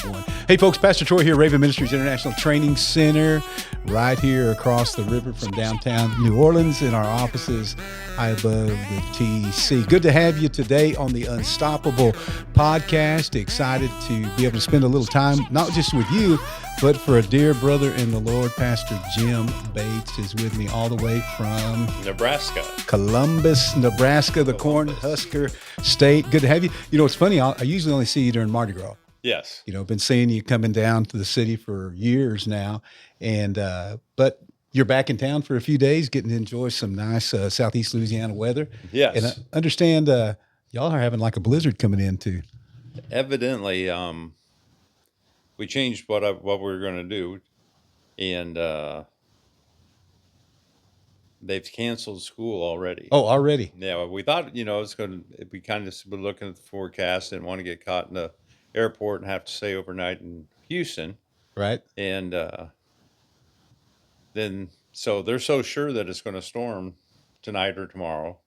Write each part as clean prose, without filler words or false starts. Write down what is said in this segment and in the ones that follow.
one. Hey, folks, Pastor Troy here, Raven Ministries International Training Center, right here across the river from downtown New Orleans in our offices high above the TC. Good to have you today on the Unstoppable podcast. Excited to be able to spend a little time, not just with you, but for a dear brother in the Lord. Pastor Jim Bates is with me all the way from Nebraska. Columbus, Nebraska, the Cornhusker State. Good to have you. You know, it's funny, I usually only see you during Mardi Gras. Yes. You know, been seeing you coming down to the city for years now. And, but you're back in town for a few days, getting to enjoy some nice Southeast Louisiana weather. Yes. And I understand y'all are having like a blizzard coming in too. Evidently, we changed what we were going to do, and they've canceled school already. Oh, already? Yeah, we thought, it's going to, we kind of were looking at the forecast, didn't want to get caught in the airport and have to stay overnight in Houston. Right. And then, so they're so sure that it's going to storm tonight or tomorrow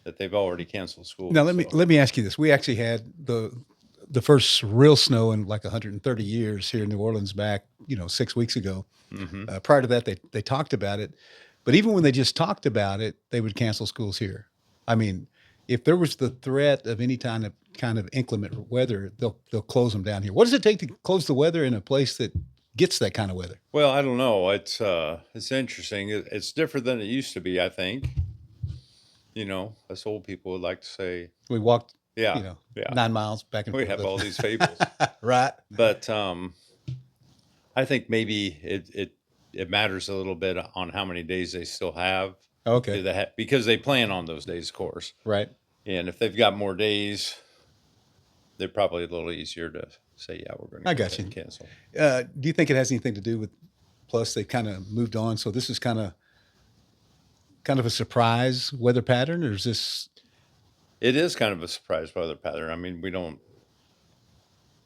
that they've already canceled school. Now, let me ask you this. We actually had the first real snow in like 130 years here in New Orleans back, 6 weeks ago. Mm-hmm. Prior to that, they talked about it. But even when they just talked about it, they would cancel schools here. I mean, if there was the threat of any kind of inclement weather, they'll close them down here. What does it take to close the weather in a place that gets that kind of weather? Well, I don't know. It's interesting. It's different than it used to be, I think. Us old people would like to say, we walked, yeah. 9 miles back and forth. We have all these fables. Right. But I think maybe it matters a little bit on how many days they still have. Okay. Because they plan on those days, of course. Right. And if they've got more days, they're probably a little easier to say, yeah, we're going to cancel. Do you think it has anything to do with, plus they kind of moved on, so this is kind of a surprise weather pattern, or is this? It is kind of a surprise weather pattern. I mean,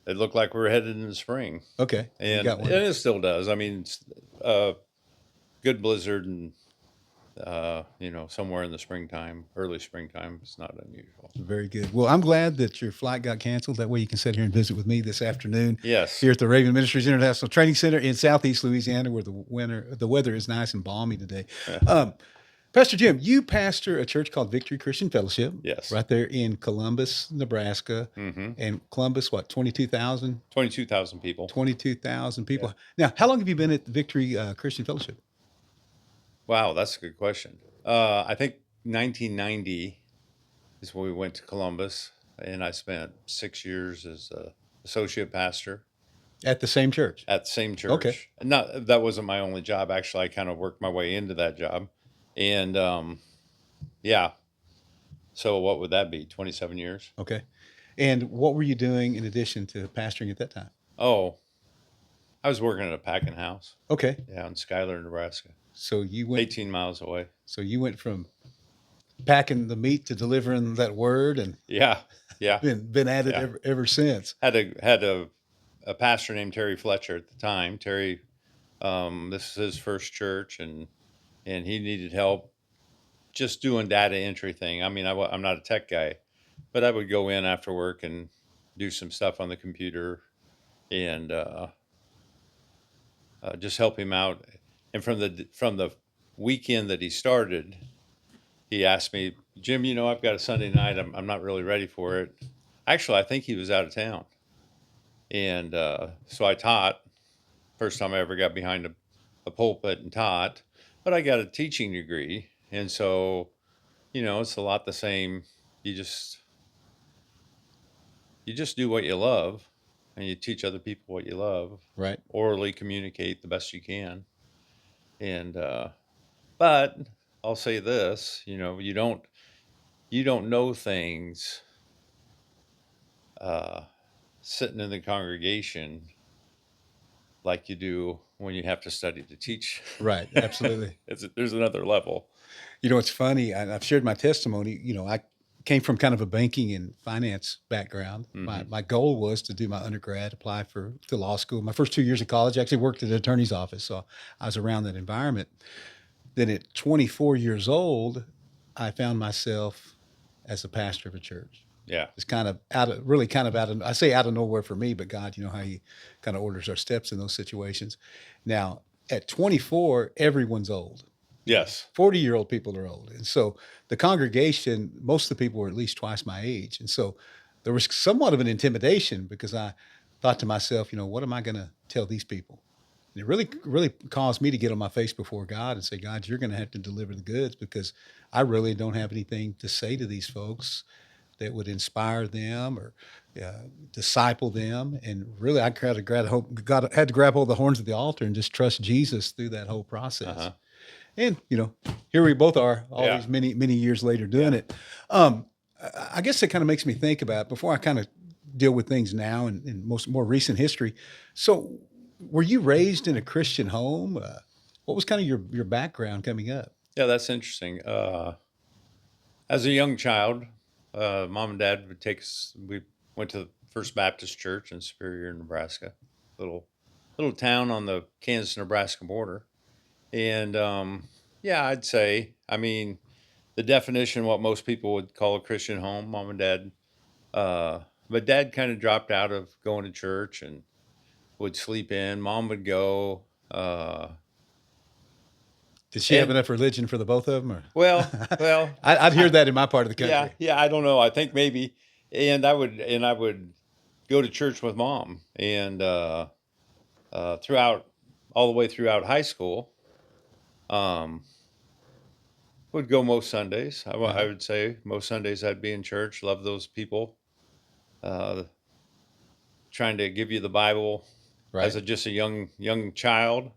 it looked like we were headed into spring. Okay. And it still does. I mean, good blizzard and, somewhere in the springtime, early springtime, it's not unusual. Very good. Well, I'm glad that your flight got canceled. That way you can sit here and visit with me this afternoon. Yes. Here at the Raven Ministries International Training Center in Southeast Louisiana, where the weather is nice and balmy today. Pastor Jim, you pastor a church called Victory Christian Fellowship. Yes. Right there in Columbus, Nebraska. Mm-hmm. And Columbus, what, 22,000? 22,000 people. 22,000 people. Yeah. Now, how long have you been at Victory Christian Fellowship? Wow, that's a good question. I think 1990 is when we went to Columbus, and I spent 6 years as an associate pastor. At the same church? At the same church. Okay. That wasn't my only job. Actually, I kind of worked my way into that job. And, yeah. So what would that be, 27 years? Okay. And what were you doing in addition to pastoring at that time? Oh, I was working at a packing house. Okay. Yeah, in Schuyler, Nebraska. So you went 18 miles away. So you went from packing the meat to delivering that word, and yeah, been at it ever since. Had a pastor named Terry Fletcher at the time. Terry, this is his first church, and he needed help just doing data entry thing. I mean, I'm not a tech guy, but I would go in after work and do some stuff on the computer, and just help him out. And from the weekend that he started, he asked me, Jim, I've got a Sunday night. I'm not really ready for it. Actually, I think he was out of town. And so I taught. First time I ever got behind a pulpit and taught. But I got a teaching degree. And so, it's a lot the same. You just do what you love, and you teach other people what you love. Right. Orally Communicate the best you can. And but I'll say this, you don't know things sitting in the congregation like you do when you have to study to teach. Right, absolutely. There's another level. It's funny. I've shared my testimony. I came from kind of a banking and finance background. Mm-hmm. My goal was to do my undergrad, apply to law school. My first 2 years of college, I actually worked at an attorney's office, so I was around that environment. Then at 24 years old, I found myself as a pastor of a church. Yeah. It's kind of out of, I say out of nowhere for me, but God, you know how He kind of orders our steps in those situations. Now, at 24, everyone's old. Yes. 40-year-old people are old. And so the congregation, most of the people were at least twice my age. And so there was somewhat of an intimidation because I thought to myself, what am I going to tell these people? And it really caused me to get on my face before God and say, God, you're going to have to deliver the goods because I really don't have anything to say to these folks that would inspire them or disciple them. And really, I had to grab hold of the horns of the altar and just trust Jesus through that whole process. Uh-huh. And here we both are, all Yeah. these many years later doing it. I guess it kind of makes me think about before I kind of deal with things now and in more recent history. So, were you raised in a Christian home? What was kind of your background coming up? Yeah, that's interesting. As a young child, mom and dad would take us. We went to the First Baptist Church in Superior, Nebraska, little town on the Kansas-Nebraska border. And yeah, I'd say, I mean, the definition, what most people would call a Christian home, mom and dad. But dad kind of dropped out of going to church and would sleep in. Mom would go. Did she have And enough religion for the both of them? Or? well, I'd hear that in my part of the country. yeah. I don't know. I think maybe, and I would go to church with mom, and throughout all the way throughout high school, um, would go most Sundays. I would say most Sundays I'd be in church. Love those people, uh, trying to give you the Bible as Right. just a young child.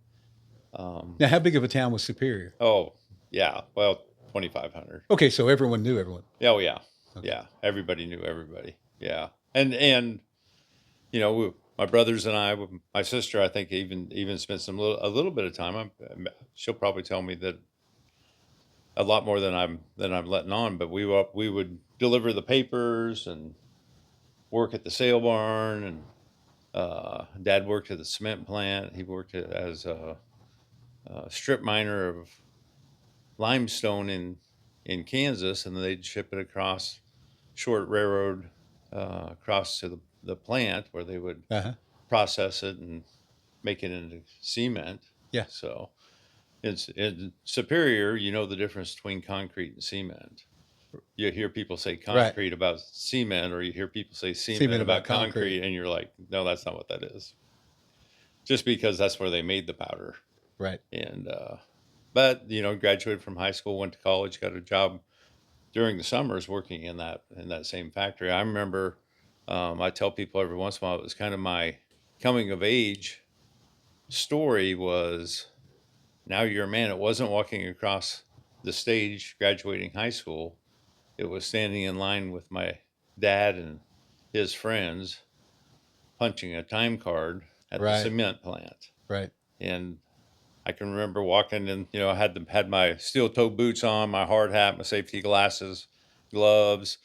Now, how big of a town was Superior? Oh yeah, well 2,500. Okay, so everyone knew everyone. Oh yeah, Okay. yeah. Everybody knew everybody. Yeah, and my brothers and I, my sister, I think even spent a little bit of time. She'll probably tell me that a lot more than I'm letting on. But we would deliver the papers and work at the sale barn, and Dad worked at the cement plant. He worked as a strip miner of limestone in Kansas, and then they'd ship it across short railroad across to the plant where they would process it and make it into cement. Yeah. So it's in Superior, the difference between concrete and cement. You hear people say concrete about cement, or you hear people say cement about concrete, and you're like, no, that's not what that is. Just because that's where they made the powder. Right. And but graduated from high school, went to college, got a job during the summers working in that same factory. I remember, I tell people every once in a while, it was kind of my coming of age story was, now you're a man. It wasn't walking across the stage graduating high school. It was standing in line with my dad and his friends punching a time card at the cement plant. Right. And I can remember walking in, I had my steel toe boots on, my hard hat, my safety glasses, gloves,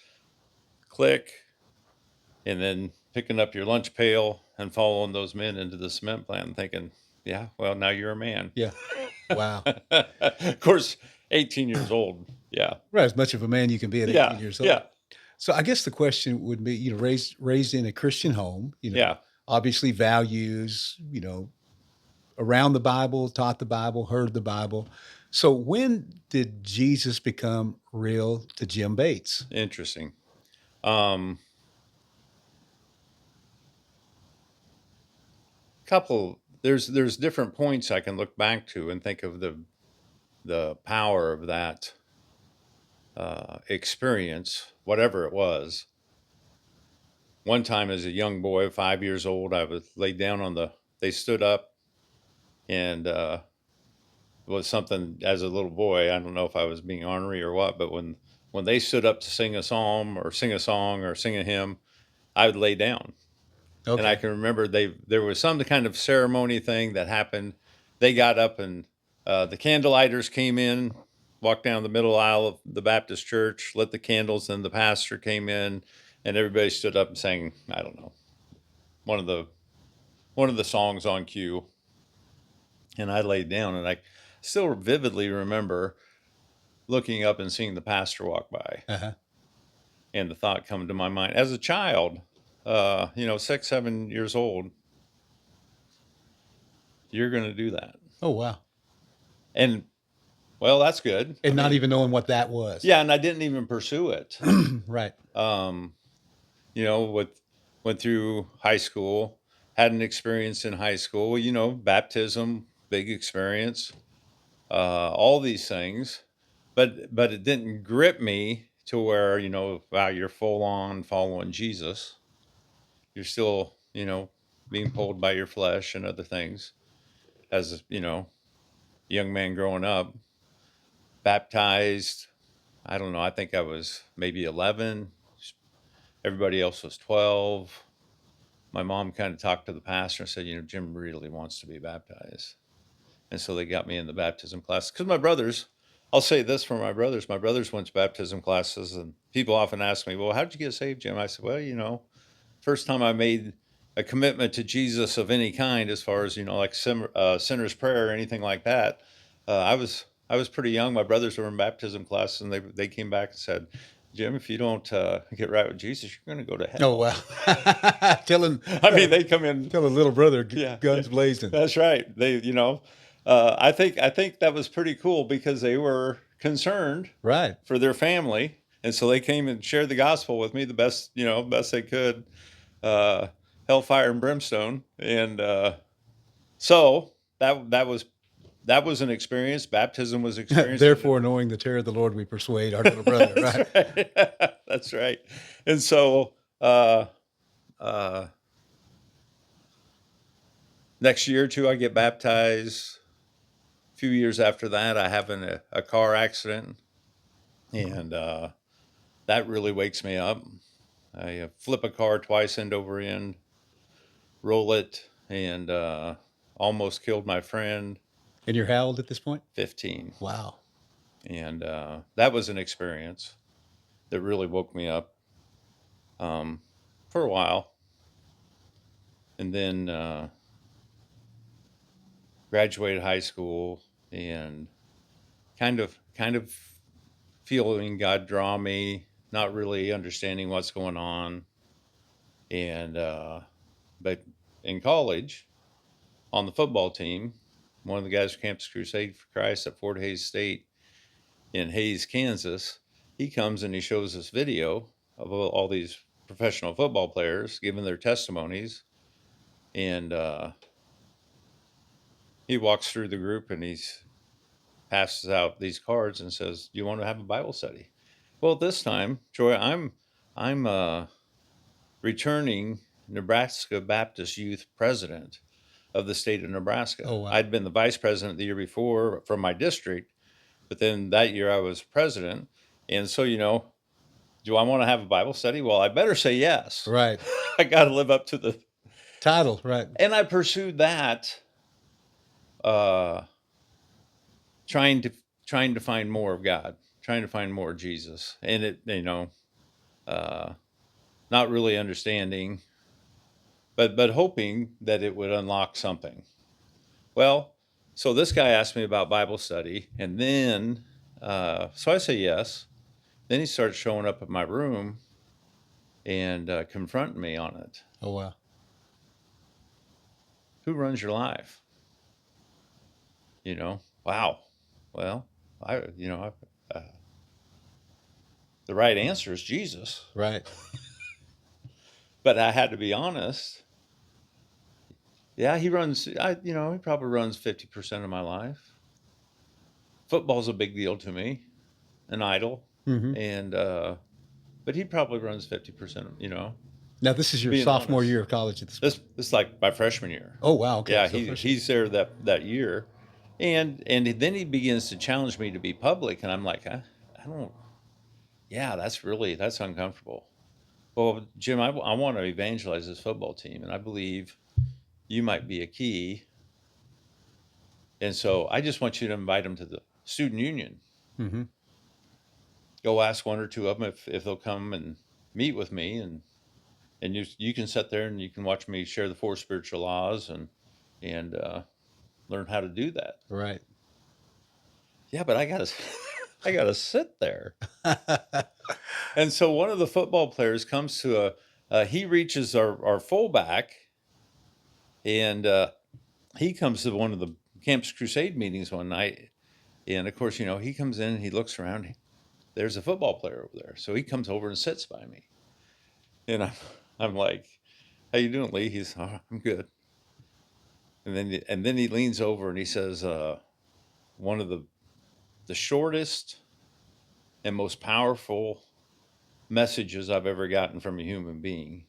click, and then picking up your lunch pail and following those men into the cement plant and thinking, yeah, well, now you're a man. Yeah. Wow. Of course, 18 years old. Yeah. Right. As much of a man you can be at 18 years old. Yeah. So I guess the question would be, raised in a Christian home, obviously values, around the Bible, taught the Bible, heard the Bible. So when did Jesus become real to Jim Bates? Interesting. There's different points I can look back to and think of the power of that experience, whatever it was. One time as a young boy, 5 years old, I was laid down they stood up, and it was something as a little boy. I don't know if I was being ornery or what, but when they stood up to sing a psalm or sing a song or sing a hymn, I would lay down. Okay. And I can remember there was some kind of ceremony thing that happened. They got up, and the candlelighters came in, walked down the middle aisle of the Baptist church, lit the candles, and the pastor came in, and everybody stood up and sang, I don't know, one of the songs on cue. And I laid down, and I still vividly remember looking up and seeing the pastor walk by. And the thought come to my mind as a child, 6, 7 years old, you're going to do that. Oh, wow. And well, that's good. And not even knowing what that was. Yeah. And I didn't even pursue it. Right. Went through high school, had an experience in high school, baptism, big experience, all these things, but it didn't grip me to where, wow, you're full on following Jesus. You're still, being pulled by your flesh and other things as, young man growing up, baptized. I don't know. I think I was maybe 11. Everybody else was 12. My mom kind of talked to the pastor and said, Jim really wants to be baptized. And so they got me in the baptism class. Because my brothers, I'll say this for my brothers went to baptism classes, and people often ask me, well, how did you get saved, Jim? I said, well, first time I made a commitment to Jesus of any kind, as far as, like sinner's prayer or anything like that, I was pretty young. My brothers were in baptism class, and they came back and said, Jim, if you don't get right with Jesus, you're going to go to hell. Oh, wow. Telling, they come in. Tell a little brother, guns blazing. That's right. I think that was pretty cool because they were concerned, right, for their family, and so they came and shared the gospel with me the best they could, hellfire and brimstone, and so that was an experience. Baptism was an experience. Therefore, knowing the terror of the Lord, we persuade our little brother. Right. Right. That's right. And so next year or two, I get baptized. A few years after that, I have a car accident, and that really wakes me up. I flip a car twice end over end, roll it, and almost killed my friend. And you're how old at this point? 15. Wow. And that was an experience that really woke me up for a while. And then graduated high school and kind of feeling God draw me, not really understanding what's going on. And but in college, on the football team, one of the guys from Campus Crusade for Christ at Fort Hays State in Hays, Kansas, he comes and he shows us video of all these professional football players giving their testimonies. And he walks through the group and he's passes out these cards and says, "Do you want to have a Bible study?" Well, this time, Troy, I'm returning Nebraska Baptist Youth President of the state of Nebraska. Oh, wow. I'd been the vice president the year before from my district, but then that year I was president. And so, do I want to have a Bible study? Well, I better say yes. Right. I got to live up to the title. Right. And I pursued that, trying to find more of God, trying to find more of Jesus. And it, not really understanding, but hoping that it would unlock something. Well, so this guy asked me about Bible study, and then, so I say yes. Then he starts showing up at my room and confronting me on it. Oh, wow. Who runs your life? Wow. Well, the right answer is Jesus. Right. But I had to be honest. Yeah, he probably runs 50% of my life. Football's a big deal to me, an idol. Mm-hmm. And, but he probably runs 50%, Now, this is your sophomore year of college at this point. This is like my freshman year. Oh, wow. Okay. Yeah, so he's there that year. And then he begins to challenge me to be public. And I'm like, I don't, that's uncomfortable. Well, Jim, I want to evangelize this football team, and I believe you might be a key. And so I just want you to invite them to the student union. Mm-hmm. Go ask one or two of them if they'll come and meet with me, and you can sit there and you can watch me share the 4 spiritual laws and learn how to do that. Right. Yeah, but I got I got to sit there. And so one of the football players comes to he reaches our fullback, and he comes to one of the Campus Crusade meetings one night. And of course, he comes in and he looks around. There's a football player over there. So he comes over and sits by me. And I'm like, "How you doing, Lee?" He's, "Oh, I'm good." And then he leans over and he says, one of the shortest and most powerful messages I've ever gotten from a human being.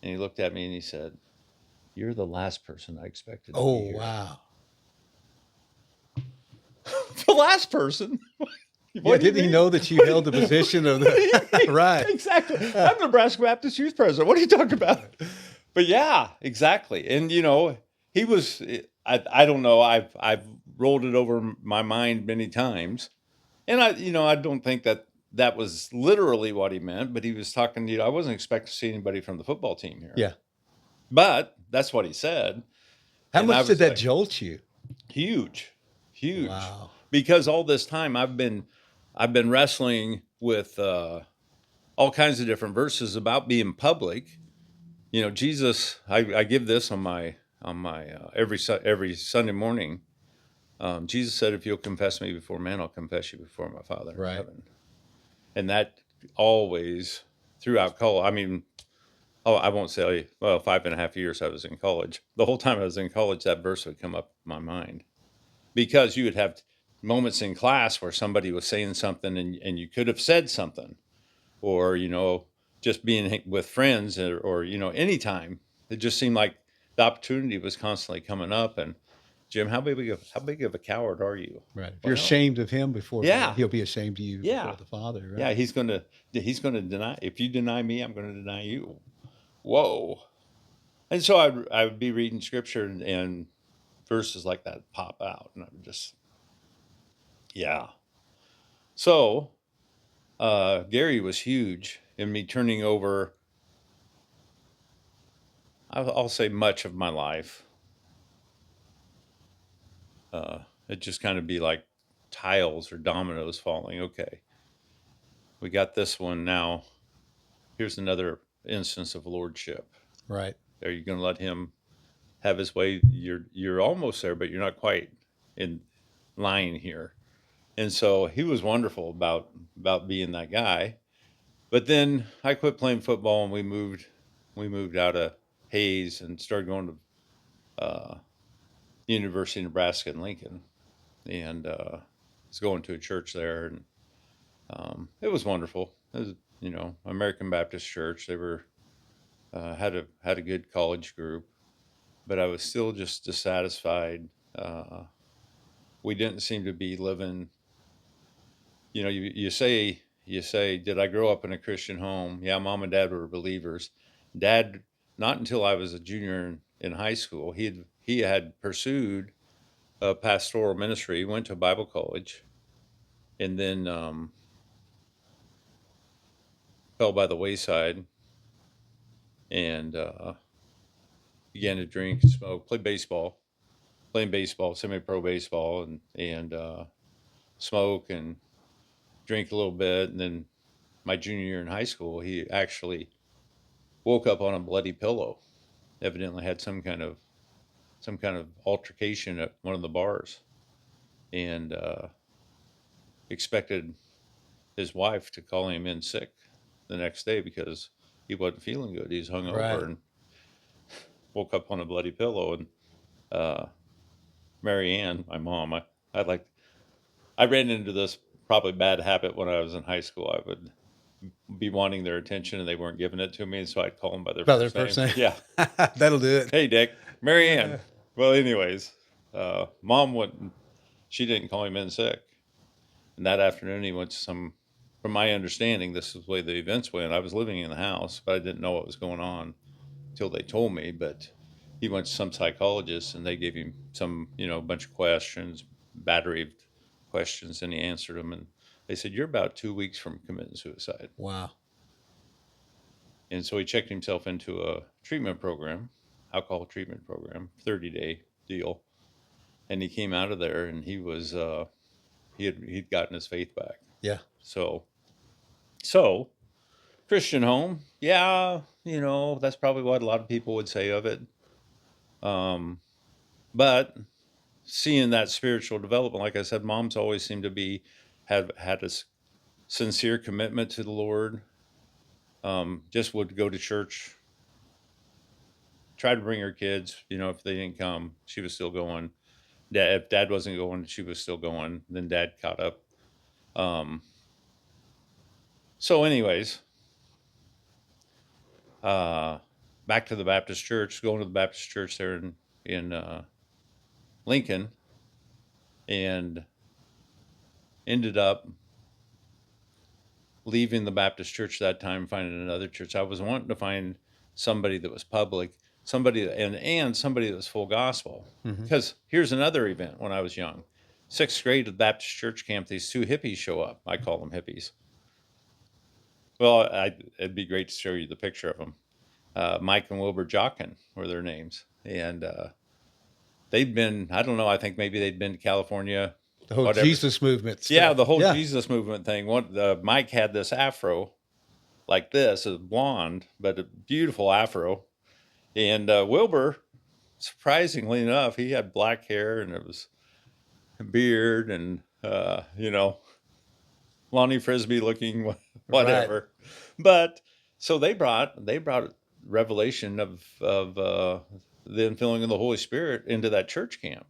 And he looked at me and he said, "You're the last person I expected to be Oh, here." wow. The last person? Yeah, What do you didn't he mean? know that you held the position of the right? Exactly. I'm Nebraska Baptist Youth President. What are you talking about? But yeah, exactly. And he was. I don't know. I've rolled it over my mind many times, and I don't think that was literally what he meant. But he was talking. I wasn't expecting to see anybody from the football team here. Yeah. But that's what he said. How And I much did was that like, jolt you? huge, huge. Wow. Because all this time I've been wrestling with all kinds of different verses about being public. Jesus. I give this on my every Sunday morning. Jesus said, "If you'll confess me before men, I'll confess you before my Father in Right. heaven." And that always throughout college. I mean, I won't say 5.5 years I was in college. The whole time I was in college, that verse would come up in my mind. Because you would have moments in class where somebody was saying something and you could have said something, or just being with friends, or anytime. It just seemed like the opportunity was constantly coming up. And Jim, how big of a coward are you? Right. If you're Well, ashamed of him before men, yeah, he'll be ashamed of you yeah, before the Father, right? yeah. He's gonna deny. If you deny me, I'm going to deny you. Whoa. And so I would be reading scripture, and verses like that pop out, and I'm just, yeah. So Gary was huge in me turning over, I'll say, much of my life. It just kind of be like tiles or dominoes falling. Okay, we got this one now. Here's another instance of lordship. Right. Are you going to let him have his way? You're almost there, but you're not quite in line here. And so he was wonderful about being that guy. But then I quit playing football, and we moved out of Hayes and started going to University of Nebraska in Lincoln, and was going to a church there, and it was wonderful. It was, American Baptist Church. They were had a good college group, but I was still just dissatisfied. We didn't seem to be living. You say, did I grow up in a Christian home? Yeah, mom and dad were believers. Dad, not until I was a junior in high school. He had pursued a pastoral ministry, went to Bible college, and then fell by the wayside, and began to drink, smoke, playing baseball, semi-pro baseball, and smoke and drink a little bit. And then my junior year in high school, he actually woke up on a bloody pillow. Evidently had some kind of altercation at one of the bars, and expected his wife to call him in sick the next day because he wasn't feeling good. He's hungover Right. and woke up on a bloody pillow. And Mary Ann, my mom, I ran into this probably bad habit when I was in high school. I would be wanting their attention and they weren't giving it to me, and so I'd call them by their By their first first name. name. Yeah. That'll do it. Hey, Dick. Mary Ann. Well, anyways, mom wouldn't. She didn't call him in sick, and that afternoon he went to some. From my understanding, this is the way the events went. I was living in the house, but I didn't know what was going on until they told me. But he went to some psychologist, and they gave him some, bunch of questions, battery of questions, and he answered them. And they said, "You're about 2 weeks from committing suicide." Wow. And so he checked himself into a treatment program, alcohol treatment program, 30-day deal. And he came out of there, and he was he'd gotten his faith back. Yeah. So Christian home, yeah, that's probably what a lot of people would say of it. But seeing that spiritual development, like I said, mom's always seemed to have had a sincere commitment to the Lord. Just would go to church, try to bring her kids. If they didn't come, she was still going. If dad wasn't going, she was still going. Then dad caught up. So anyways, back to the Baptist church, going to the Baptist church there in Lincoln, and ended up leaving the Baptist church that time, finding another church. I was wanting to find somebody that was public, somebody and somebody that was full gospel. Because here's another event when I was young. 6th grade at the Baptist church camp, these 2 hippies show up. I call them hippies. Well, it'd be great to show you the picture of them. Mike and Wilbur Jochen were their names. And they'd been, I don't know, I think maybe they'd been to California. The whole Jesus movement stuff. Yeah, the whole Jesus movement thing. Mike had this afro like this, a blonde, but a beautiful afro. And Wilbur, surprisingly enough, he had black hair, and it was a beard, and Lonnie Frisbee looking, whatever. Right. But so they brought revelation of the infilling of the Holy Spirit into that church camp.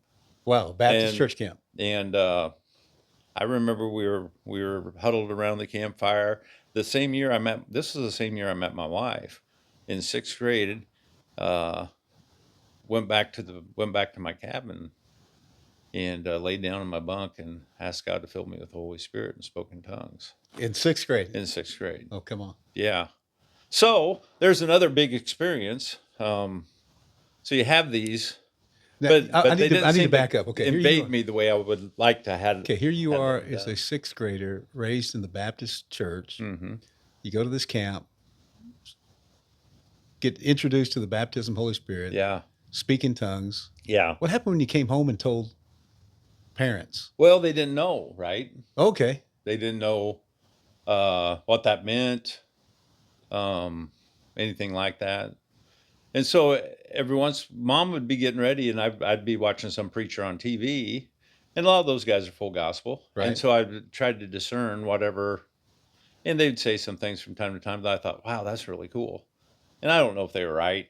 Wow, Baptist church camp. And I remember we were huddled around the campfire. This was the same year I met my wife in 6th grade. Went back to my cabin and laid down in my bunk and asked God to fill me with the Holy Spirit and spoke in tongues. In 6th grade? In 6th grade. Oh, come on. Yeah. So there's another big experience. So you have these. Now, but I need to back up. Okay, invade me the way I would like to have. Okay, here you are as a 6th grader, raised in the Baptist church. Mm-hmm. You go to this camp, get introduced to the baptism of the Holy Spirit. Yeah. Speak in tongues. Yeah. What happened when you came home and told parents? Well, they didn't know, right? Okay. They didn't know what that meant, anything like that. And so every once, Mom would be getting ready, and I'd be watching some preacher on TV, and a lot of those guys are full gospel. Right. And so I tried to discern whatever, and they'd say some things from time to time that I thought, wow, that's really cool. And I don't know if they were right.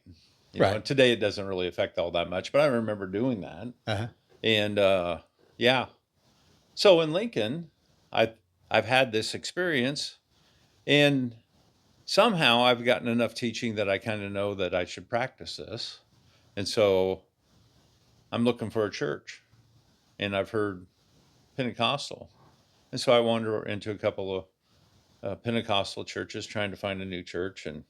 You know, today it doesn't really affect all that much, but I remember doing that. Uh-huh. And yeah. So in Lincoln, I've had this experience, and somehow I've gotten enough teaching that I kind of know that I should practice this. And so I'm looking for a church, and I've heard Pentecostal. And so I wander into a couple of Pentecostal churches trying to find a new church. And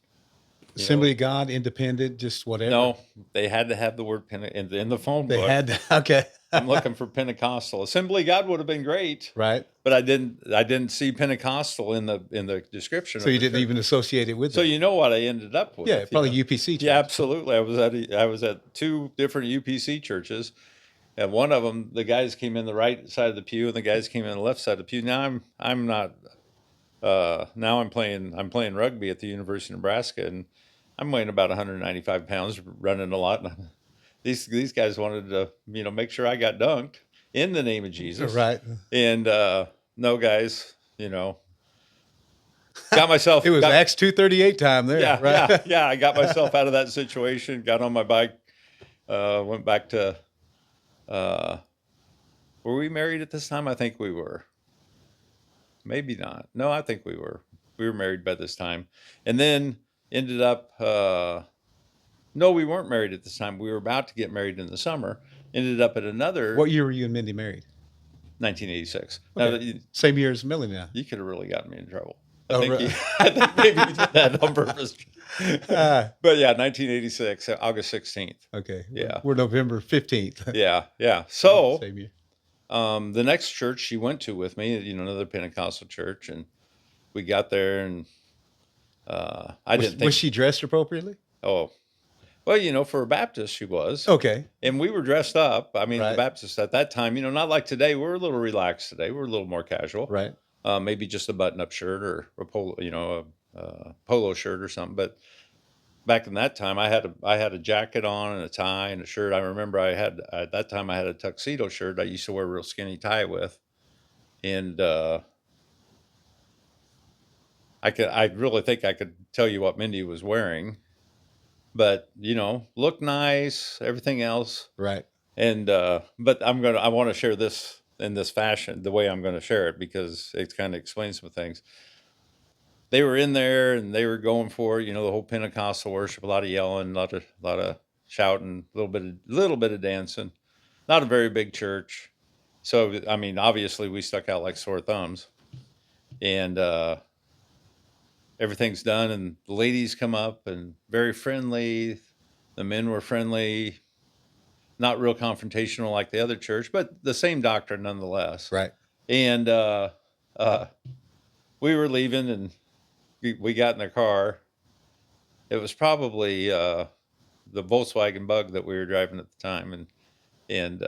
Assembly of God, independent, just whatever? No, they had to have the word in the phone book. They had to, okay. I'm looking for Pentecostal. Assembly of God would have been great. Right. But I didn't see Pentecostal in the description. So you didn't even associate it with it. So you know what I ended up with. Yeah, probably UPC church. Yeah, absolutely. I was at 2 different UPC churches. And one of them, the guys came in the right side of the pew, and the guys came in the left side of the pew. Now I'm not. Now I'm playing rugby at the University of Nebraska, and I'm weighing about 195 pounds, running a lot. These guys wanted to make sure I got dunked in the name of Jesus, right? And no, guys, got myself. It was Acts 2:38 time there, yeah, right? Yeah. I got myself out of that situation. Got on my bike, went back to. Were we married at this time? I think we were. Maybe not. No, I think we were. We were married by this time, and then ended up. No, we weren't married at this time. We were about to get married in the summer. Ended up at another. What year were you and Mindy married? 1986. Okay. Now, same year as Millie now. You could have really gotten me in trouble. I think maybe you did that on purpose. But yeah, 1986, August 16th. Okay. Yeah. We're November 15th. Yeah. So same year. The next church she went to with me, another Pentecostal church, and we got there, and I didn't think. Was she dressed appropriately? Oh, Well, for a Baptist, she was. Okay. And we were dressed up. I mean, the Right. Baptists at that time, not like today. We're a little relaxed today. We're a little more casual. Right. Maybe just a button-up shirt or a polo, a polo shirt or something. But back in that time, I had a jacket on and a tie and a shirt. I remember at that time I had a tuxedo shirt I used to wear a real skinny tie with, and I really think I could tell you what Mindy was wearing, but looked nice, everything else. Right. And but I want to share this in this fashion, the way I'm going to share it, because it kind of explains some things. They were in there and they were going for it, the whole Pentecostal worship, a lot of yelling, a lot of shouting, a little bit of dancing. Not a very big church, so I mean, obviously we stuck out like sore thumbs, and everything's done, and the ladies come up and very friendly. The men were friendly, not real confrontational like the other church, but the same doctrine nonetheless. Right. And uh, we were leaving, and we got in the car. It was probably the Volkswagen Bug that we were driving at the time, and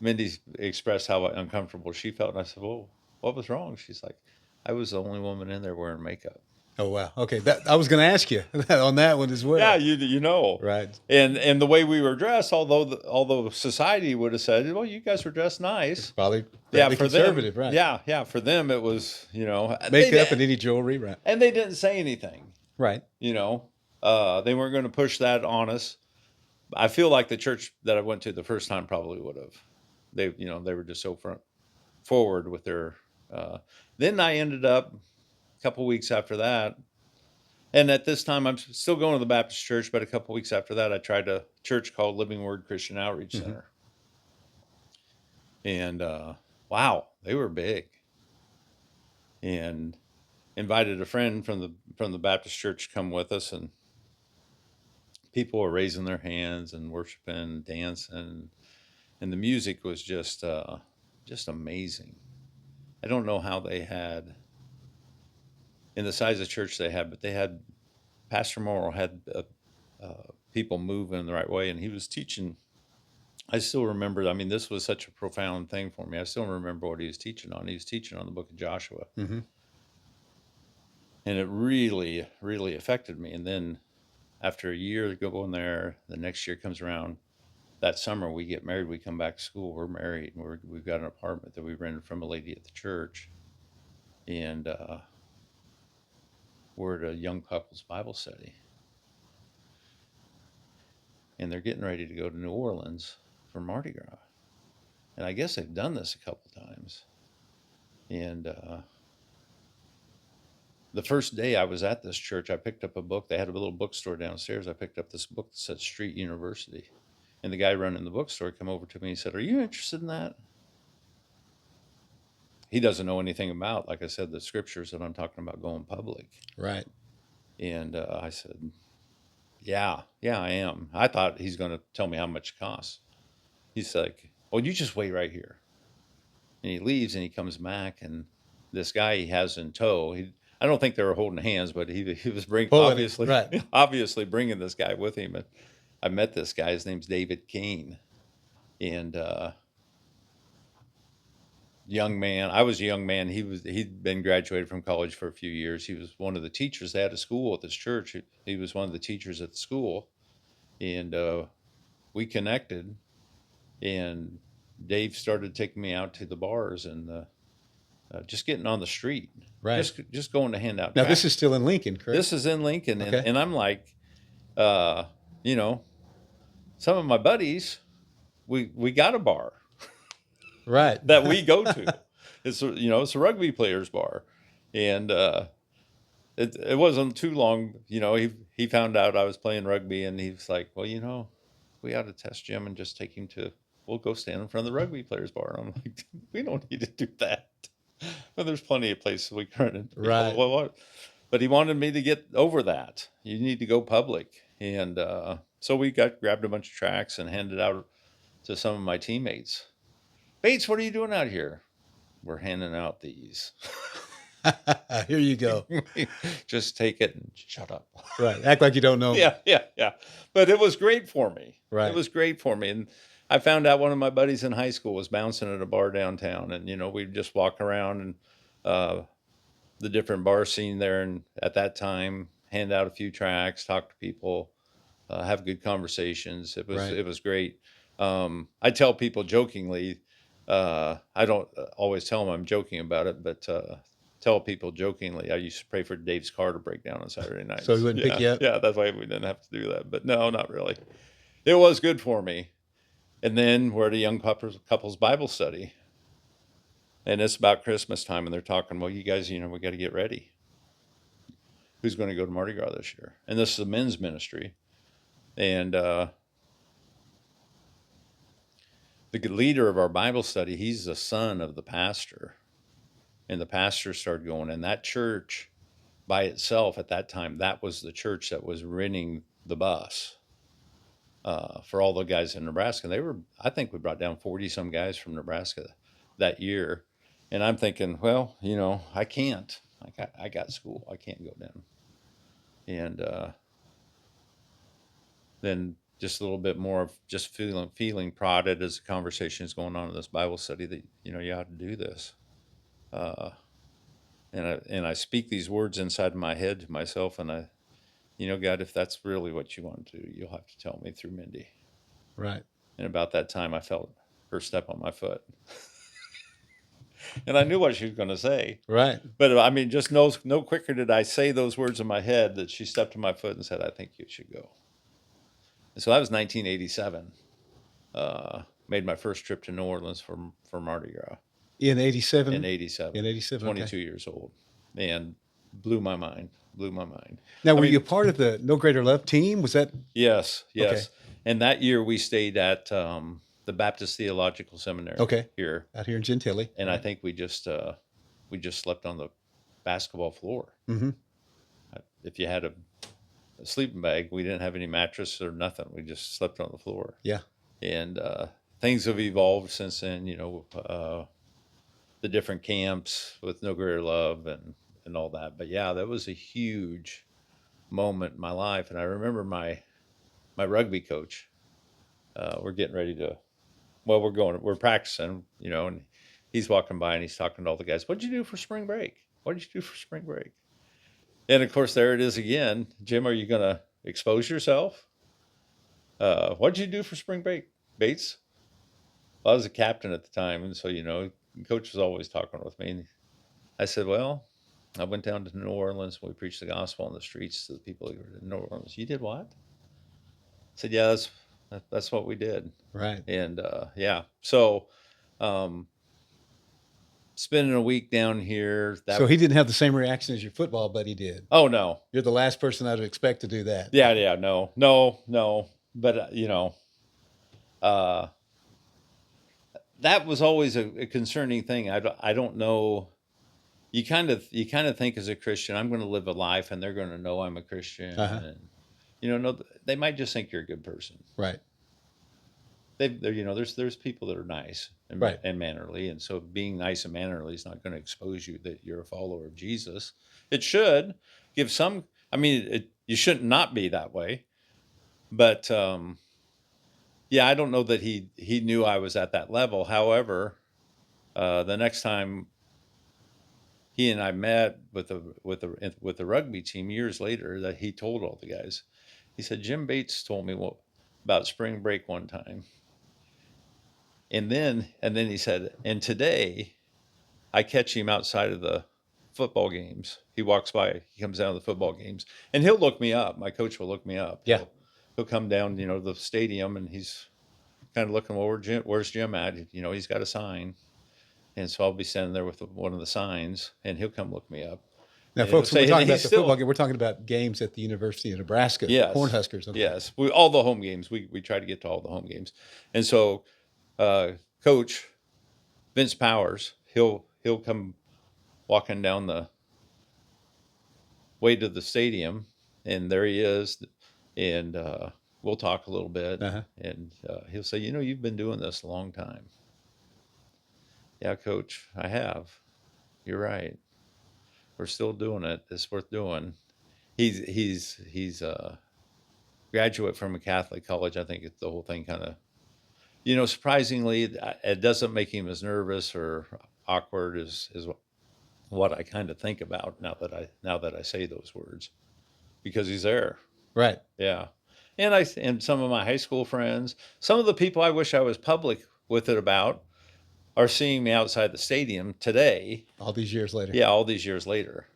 Mindy expressed how uncomfortable she felt, and I said, "Well, what was wrong?" She's like, "I was the only woman in there wearing makeup." Oh, wow. Okay. I was going to ask you on that one as well. Yeah, you know. Right. And the way we were dressed, although society would have said, "Well, you guys were dressed nice." Probably Yeah, fairly for conservative, them, right? yeah, for them it was, Makeup and any jewelry, right? and they didn't say anything, Right. They weren't going to push that on us. I feel like the church that I went to the first time probably would have. They were just so forward with their. Then I ended up a couple weeks after that, and at this time I'm still going to the Baptist church, but a couple weeks after that I tried a church called Living Word Christian Outreach Center, and wow, they were big, and invited a friend from the Baptist church to come with us, and people were raising their hands and worshiping, dancing, and the music was just amazing. I don't know how they had, in the size of church they had, but they had, Pastor Morrill had people moving in the right way, and he was teaching. I still remember, I mean, this was such a profound thing for me. I still remember what he was teaching on. He was teaching on the book of Joshua. Mm-hmm. And it really, really affected me. And then after a year going there, the next year comes around. That summer we get married. We come back to school. We're married, and we've got an apartment that we rented from a lady at the church. And we're at a young couples Bible study. And they're getting ready to go to New Orleans for Mardi Gras. And I guess they've done this a couple times. And the first day I was at this church, I picked up a book. They had a little bookstore downstairs. I picked up this book that said Street University. And the guy running the bookstore came over to me and he said, "Are you interested in that?" He doesn't know anything about, like I said, the scriptures that I'm talking about going public. Right. And I said, yeah, I am. I thought he's going to tell me how much it costs. He's like, "Well, you just wait right here." And he leaves and he comes back, and this guy he has in tow, I don't think they were holding hands, but he was obviously, right. obviously bringing this guy with him. And I met this guy. His name's David Kane, and young man. I was a young man. He'd been graduated from college for a few years. He was one of the teachers. They had a school at this church. He was one of the teachers at the school, and we connected. And Dave started taking me out to the bars and just getting on the street, Right. Just going to hand out. Now, tracts. this is still in Lincoln, correct? This is in Lincoln, Okay. and I'm like, some of my buddies, we got a bar Right. that we go to. It's a rugby players bar, and it wasn't too long. He found out I was playing rugby, and he was like, "Well, we ought to test Jim and just take him to. We'll go stand in front of the rugby players bar." And I'm like, "We don't need to do that. Well, there's plenty of places we can run into. Right. Well, what?" But he wanted me to get over that. You need to go public, and so we grabbed a bunch of tracts and handed out to some of my teammates. "Bates, what are you doing out here?" "We're handing out these." Here you go. Just take it and shut up. Right. Act like you don't know me. Yeah. But it was great for me. Right. It was great for me. And I found out one of my buddies in high school was bouncing at a bar downtown. And, we'd just walk around and the different bar scene there. And at that time, hand out a few tracts, talk to people, have good conversations. It was great. I tell people jokingly, I don't always tell them I'm joking about it, but tell people jokingly, I used to pray for Dave's car to break down on Saturday nights. So he wouldn't pick you up? Yeah, that's why we didn't have to do that. But no, not really. It was good for me. And then we're at a young couples Bible study. And it's about Christmas time, and they're talking, well, you guys, we got to get ready. Who's going to go to Mardi Gras this year? And this is a men's ministry. And the leader of our Bible study, he's the son of the pastor. And the pastor started going, and that church by itself at that time, that was the church that was renting the bus for all the guys in Nebraska. And I think we brought down 40 some guys from Nebraska that year. And I'm thinking, well, I can't. I got school. I can't go down. And then just a little bit more of just feeling prodded as the conversation is going on in this Bible study that, you ought to do this. And I speak these words inside my head to myself, and God, if that's really what you want to do, you'll have to tell me through Mindy. Right. And about that time, I felt her step on my foot. And I knew what she was going to say. Right. But I mean, just no quicker did I say those words in my head that she stepped on my foot and said, I think you should go. And so that was 1987. Made my first trip to New Orleans for Mardi Gras. In 87? In 87. In 87, 22 years old. And blew my mind. Now, were you a part of the No Greater Love team? Was that? Yes. Okay. And that year we stayed at the Baptist Theological Seminary here. Out here in Gentilly. And I think we just slept on the basketball floor. Mm-hmm. If you had a sleeping bag, we didn't have any mattress or nothing. We just slept on the floor. Yeah. And things have evolved since then, the different camps with No Greater Love and all that. But yeah, that was a huge moment in my life. And I remember my rugby coach, we're getting ready to, we're practicing, and he's walking by and he's talking to all the guys. What'd you do for spring break? And of course, there it is again. Jim, are you going to expose yourself? What'd you do for spring break, Bates? Well, I was a captain at the time. And so, coach was always talking with me. And I said, well, I went down to New Orleans. We preached the gospel on the streets to the people who were in New Orleans. You did what? I said, yeah, that's what we did. Right. And yeah, so spending a week down here. So he didn't have the same reaction as your football buddy did. Oh, no. You're the last person I'd expect to do that. Yeah, no. But, that was always a concerning thing. I don't know. You kind of think as a Christian, I'm going to live a life and they're going to know I'm a Christian. Uh-huh. And, no, they might just think you're a good person. Right. There's people that are nice and, right. and mannerly. And so being nice and mannerly is not going to expose you that you're a follower of Jesus. It should give some, you shouldn't not be that way. But, yeah, I don't know that he knew I was at that level. However, the next time he and I met with the rugby team years later, that he told all the guys, he said, Jim Bates told me about spring break one time. And then he said, and today I catch him outside of the football games. He walks by, he comes down to the football games, and he'll look me up. My coach will look me up. Yeah. He'll come down, the stadium, and he's kind of looking, well, where's Jim at? He's got a sign. And so I'll be standing there with one of the signs, and he'll come look me up. Now, and folks, when we're talking about the football game, we're talking about games at the University of Nebraska, yes, the Cornhuskers. Yes, all the home games. We try to get to all the home games. And so Coach Vince Powers, he'll come walking down the way to the stadium, and there he is, and we'll talk a little bit, uh-huh. and he'll say, you've been doing this a long time. Yeah, Coach, I have. You're right. We're still doing it. It's worth doing. He's a graduate from a Catholic college. I think it's the whole thing kind of, surprisingly, it doesn't make him as nervous or awkward as what I kind of think about now that I say those words, because he's there. Right. Yeah. And some of my high school friends, some of the people I wish I was public with it about, are seeing me outside the stadium today. All these years later. Yeah, all these years later.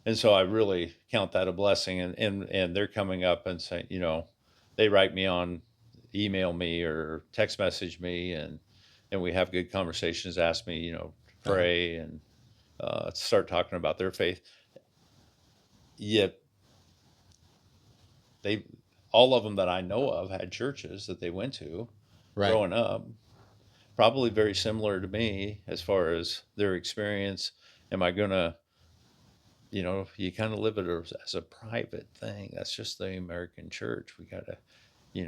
And so I really count that a blessing. And they're coming up and saying, they write me on, email me or text message me, and we have good conversations, ask me, pray and start talking about their faith. Yet all of them that I know of had churches that they went to Right. growing up, probably very similar to me as far as their experience. Am I going to, you kind of live it as a private thing. That's just the American church. We got to, you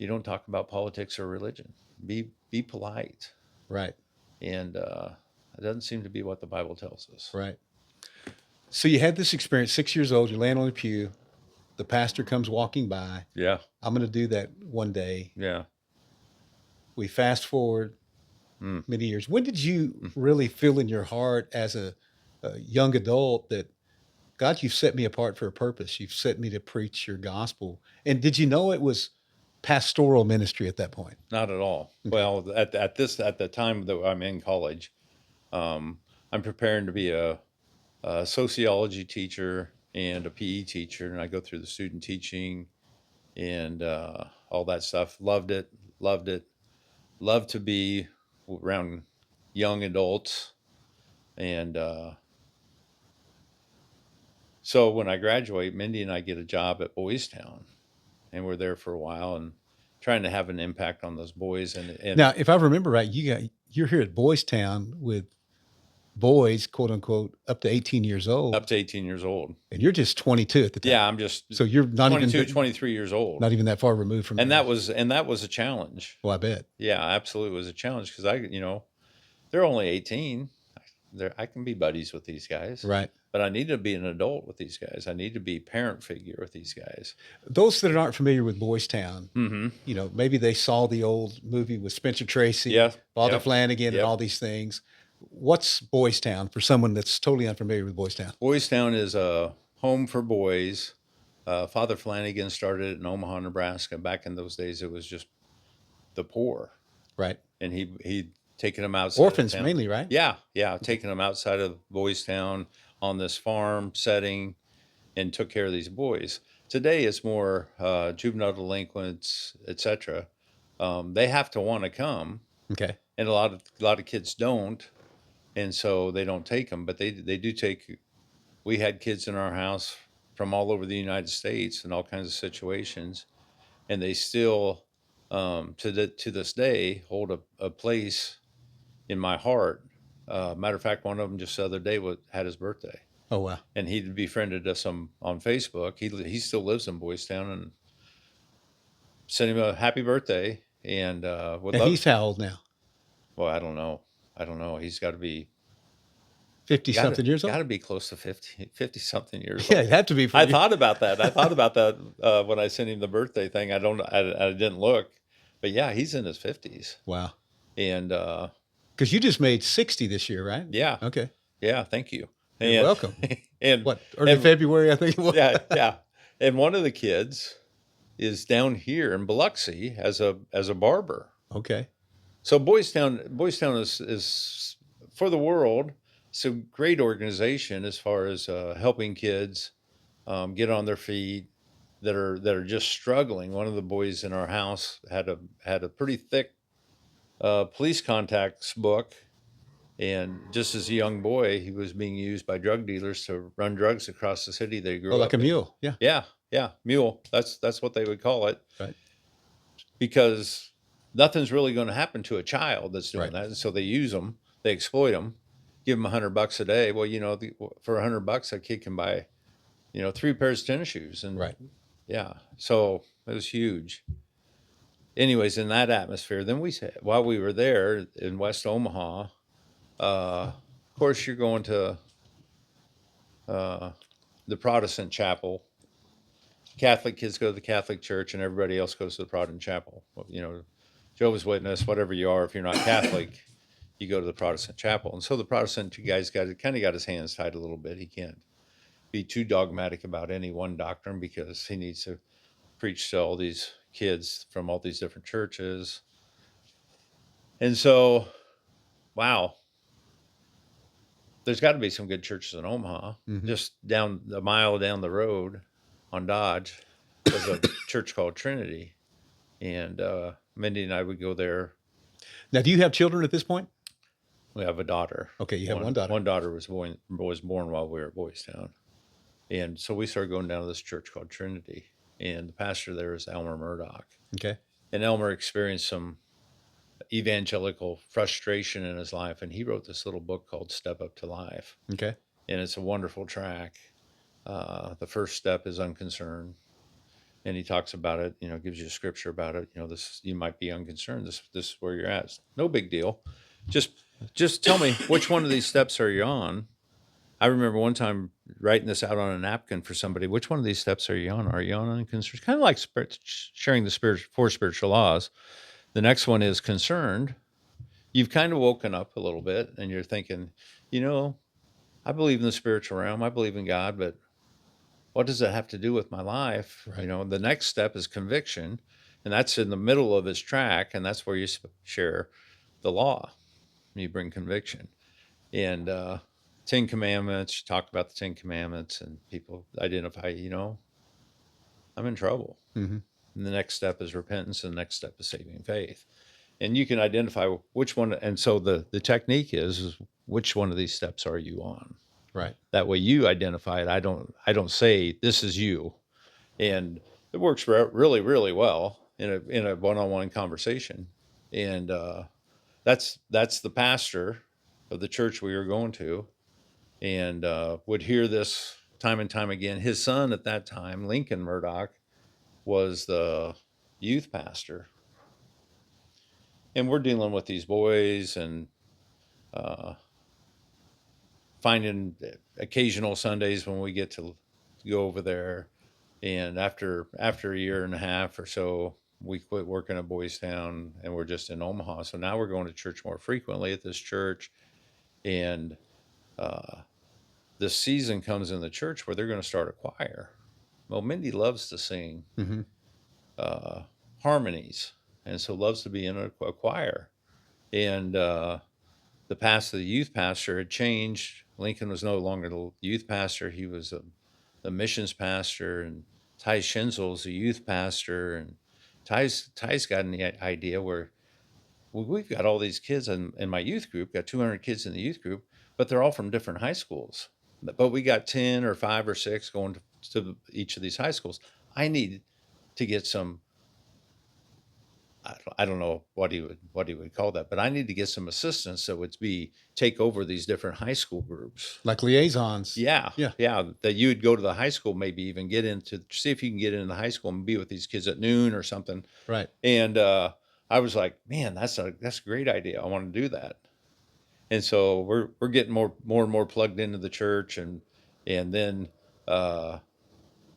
don't talk about politics or religion. Be polite. Right. And it doesn't seem to be what the Bible tells us. Right. So you had this experience, 6 years old, you land on the pew, the pastor comes walking by. Yeah. I'm going to do that one day. Yeah. We fast forward many years. When did you really feel in your heart as a young adult that, God, you've set me apart for a purpose. You've set me to preach your gospel. And did you know it was pastoral ministry at that point? Not at all. Okay. Well, at the time that I'm in college, I'm preparing to be a sociology teacher and a PE teacher, and I go through the student teaching and all that stuff. Loved it. Loved to be around young adults. And so when I graduate, Mindy and I get a job at Boys Town, and we're there for a while and trying to have an impact on those boys. And Now, if I remember right, you're here at Boys Town with boys, quote unquote, up to 18 years old. Up to 18 years old. And you're just 22 at the time. Yeah, I'm just So you're not 22, even 23 years old. not even that far removed from And that. that was a challenge. Well, I bet. Yeah, absolutely was a challenge because they're only 18. I can be buddies with these guys. Right. But I need to be an adult with these guys. I need to be parent figure with these guys. Those that aren't familiar with Boys Town, Mm-hmm. Maybe they saw the old movie with Spencer Tracy, Yeah. Father Yep. Flanagan, Yep. and all these things. What's Boys Town for someone that's totally unfamiliar with Boys Town? Boys Town is a home for boys. Father Flanagan started it in Omaha, Nebraska. Back in those days, it was just the poor. Right. And he'd taken them outside. Orphans of town. mainly, right? Yeah, taking them outside of Boys Town on this farm setting and took care of these boys. Today it's more juvenile delinquents, etc. They have to want to come, Okay. and a lot of kids don't, and so they don't take them. But they do take. We had kids in our house from all over the United States in all kinds of situations, and they still to this day hold a place in my heart. Matter of fact, one of them just the other day had his birthday. Oh, wow. And he befriended us on Facebook. He still lives in Boys Town, and sent him a happy birthday. And He's how old now? Well, I don't know. He's got to be 50-something years old? Got to be close to 50 something years Yeah, old. it'd have to be. I thought about that. When I sent him the birthday thing. I didn't look, but yeah, he's in his 50s. Wow. And because you just made 60 this year, right? Yeah. Okay. Yeah. Thank you. You're welcome. And what, early February, I think it was? Yeah. And one of the kids is down here in Biloxi as a barber. Okay. So Boys Town is for the world. It's a great organization as far as helping kids get on their feet that are just struggling. One of the boys in our house had a pretty thick police contacts book, and just as a young boy, he was being used by drug dealers to run drugs across the city they grew up. Like a mule. Yeah. Yeah, mule. That's what they would call it. Right. Because nothing's really going to happen to a child that's doing Right. that. So they use them, they exploit them, give them $100 a day. Well, for $100, a kid can buy, 3 pairs of tennis shoes. And Right. yeah, so it was huge. Anyways, in that atmosphere, then while we were there in West Omaha, of course you're going to the Protestant chapel. Catholic kids go to the Catholic church, and everybody else goes to the Protestant chapel. Jehovah's Witness, whatever you are, if you're not Catholic, you go to the Protestant chapel. And so the Protestant guy's got his hands tied a little bit. He can't be too dogmatic about any one doctrine because he needs to preach to all these kids from all these different churches. And so, wow, there's got to be some good churches in Omaha. Mm-hmm. Just down a mile down the road on Dodge was a church called Trinity. And Mindy and I would go there. Now, do you have children at this point? We have a daughter. Okay, you have one daughter. One daughter was born while we were at Boys Town. And so we started going down to this church called Trinity. And the pastor there is Elmer Murdoch. Okay. And Elmer experienced some evangelical frustration in his life. And he wrote this little book called Step Up to Life. Okay. And it's a wonderful track. The first step is unconcern. And he talks about it, gives you a scripture about it. You might be unconcerned. This is where you're at. It's no big deal. Just tell me, which one of these steps are you on? I remember one time writing this out on a napkin for somebody. Which one of these steps are you on? Are you on unconcerned? Kind of like sharing the four spiritual laws. The next one is concerned. You've kind of woken up a little bit and you're thinking, I believe in the spiritual realm. I believe in God, but what does that have to do with my life? Right. The next step is conviction, and that's in the middle of his track, and that's where you share the law. You bring conviction. And 10 Commandments, you talk about the 10 Commandments, and people identify, I'm in trouble. Mm-hmm. And the next step is repentance, and the next step is saving faith. And you can identify which one, and so the technique is which one of these steps are you on? Right. That way you identify it. I don't say this is you. And it works really, really well in a one-on-one conversation. And that's the pastor of the church we were going to, and would hear this time and time again. His son at that time, Lincoln Murdoch, was the youth pastor. And we're dealing with these boys and finding occasional Sundays when we get to go over there. And after a year and a half or so, we quit working at Boys Town and we're just in Omaha. So now we're going to church more frequently at this church. And this season comes in the church where they're going to start a choir. Well, Mindy loves to sing Mm-hmm. Harmonies, and so loves to be in a choir. And the youth pastor had changed. Lincoln was no longer the youth pastor. He was the missions pastor, and Ty Schinzel's the youth pastor. And Ty's got an idea where we've got all these kids in my youth group, got 200 kids in the youth group, but they're all from different high schools. But we got 10 or 5 or 6 going to each of these high schools. I need to get some, I don't know what he would call that, but I need to get some assistants that would take over these different high school groups. Like liaisons. Yeah. Yeah. That you would go to the high school, maybe even see if you can get into the high school and be with these kids at noon or something. Right. And I was like, man, that's a great idea. I want to do that. And so we're getting more and more plugged into the church, and then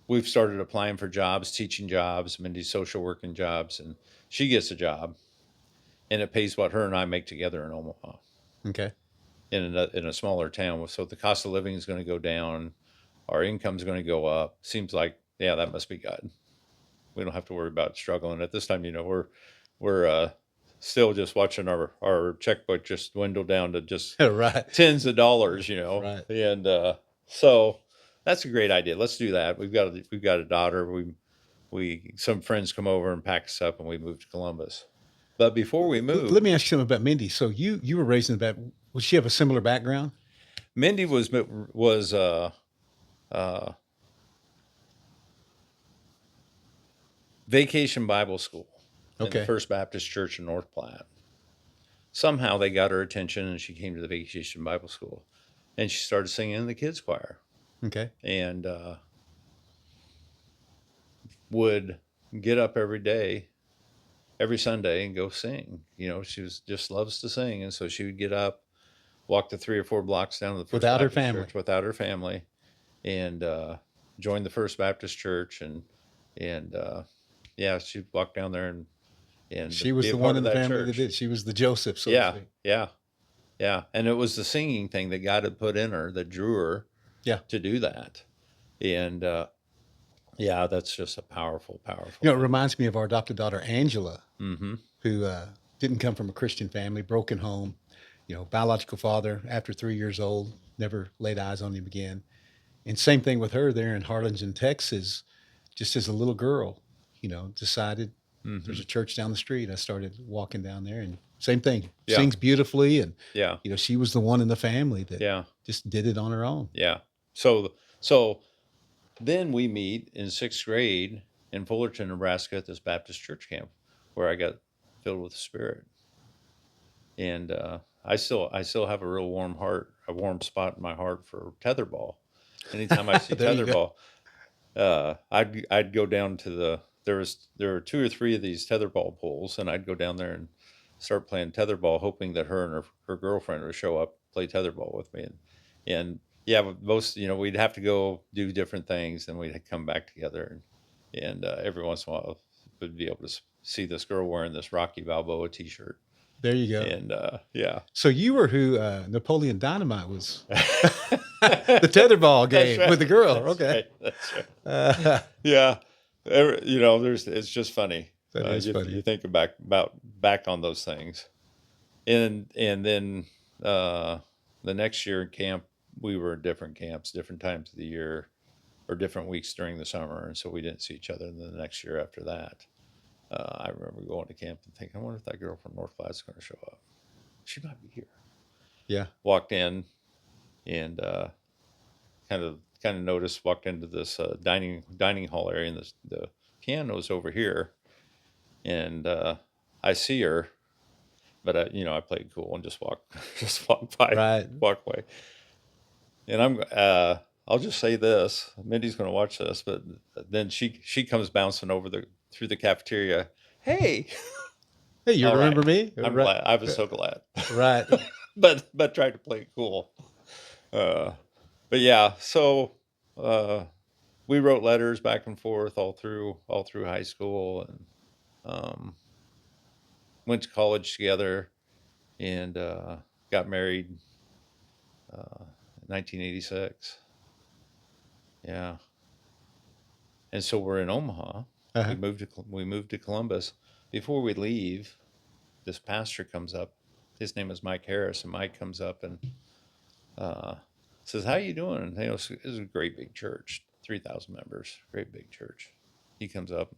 we've started applying for jobs, teaching jobs, Mindy's social working jobs, and she gets a job, and it pays what her and I make together in Omaha. Okay. In a smaller town, so the cost of living is going to go down, our income is going to go up. Seems like, yeah, that must be God. We don't have to worry about struggling at this time. We're still just watching our checkbook just dwindle down to just Right. tens of dollars. Right. And so that's a great idea. Let's do that. We've got a daughter. We some friends come over and pack us up, and we move to Columbus. But before we move, Let me ask you something about Mindy. So you were raised in the Baptist. Would she have a similar background? Mindy was Vacation Bible School in the First Baptist Church in North Platte. Somehow they got her attention, and she came to the Vacation Bible School, and she started singing in the kids choir. Okay. And would get up every Sunday and go sing. She just loves to sing, and so she would get up, walk the 3 or 4 blocks down to the First Without her Baptist family. Church without her family, and joined the First Baptist Church, and yeah, she walked down there and She was be a the one part in of the that family that church. did. She was the Joseph, so to Yeah, speak. yeah, yeah. And it was the singing thing that God had put in her that drew her Yeah. to do that. And yeah, that's just a powerful, powerful It thing. reminds me of our adopted daughter, Angela, Mm-hmm. who didn't come from a Christian family, broken home, biological father after 3 years old, never laid eyes on him again. And same thing with her there in Harlingen, Texas, just as a little girl, decided Mm-hmm. there's a church down the street. I started walking down there and same thing, Yeah. sings beautifully. And, Yeah. she was the one in the family that Yeah. just did it on her own. Yeah. So then we meet in 6th grade in Fullerton, Nebraska at this Baptist church camp where I got filled with the Spirit. And I still have a real warm heart, a warm spot in my heart for tetherball. Anytime I see There you go. tetherball, I'd go down to there were 2 or 3 of these tetherball pools, and I'd go down there and start playing tetherball, hoping that her and her girlfriend would show up, play tetherball with me, and yeah, but most we'd have to go do different things, and we'd come back together, and every once in a while we'd be able to see this girl wearing this Rocky Balboa T-shirt, There you go. and yeah. So you were who Napoleon Dynamite was. The tetherball game That's with the girl. right. That's Okay. right. That's right. Yeah. It's just funny. That is funny. You think back on those things, and then the next year in camp, we were in different camps, different times of the year, or different weeks during the summer, and so we didn't see each other. And then the next year after that, I remember going to camp and thinking, I wonder if that girl from North Platte is going to show up. She might be here. Yeah. Walked in, and kind of noticed. Walked into this dining hall area, and the piano's over here, and I see her, but I played cool and just walked by, Right. walked away. And I'll just say this: Mindy's going to watch this, but then she comes bouncing over through the cafeteria. Hey, Hey, you all right. remember me? I'm Right. glad. I was so glad. Right. but tried to play it cool. But yeah, so we wrote letters back and forth all through high school, and went to college together, and got married in 1986. Yeah, and so we're in Omaha. Uh-huh. We moved to Columbus. Before we leave, this pastor comes up. His name is Mike Harris, and Mike comes up and says, "How you doing?" And this is a great big church, 3,000 members, great big church. He comes up,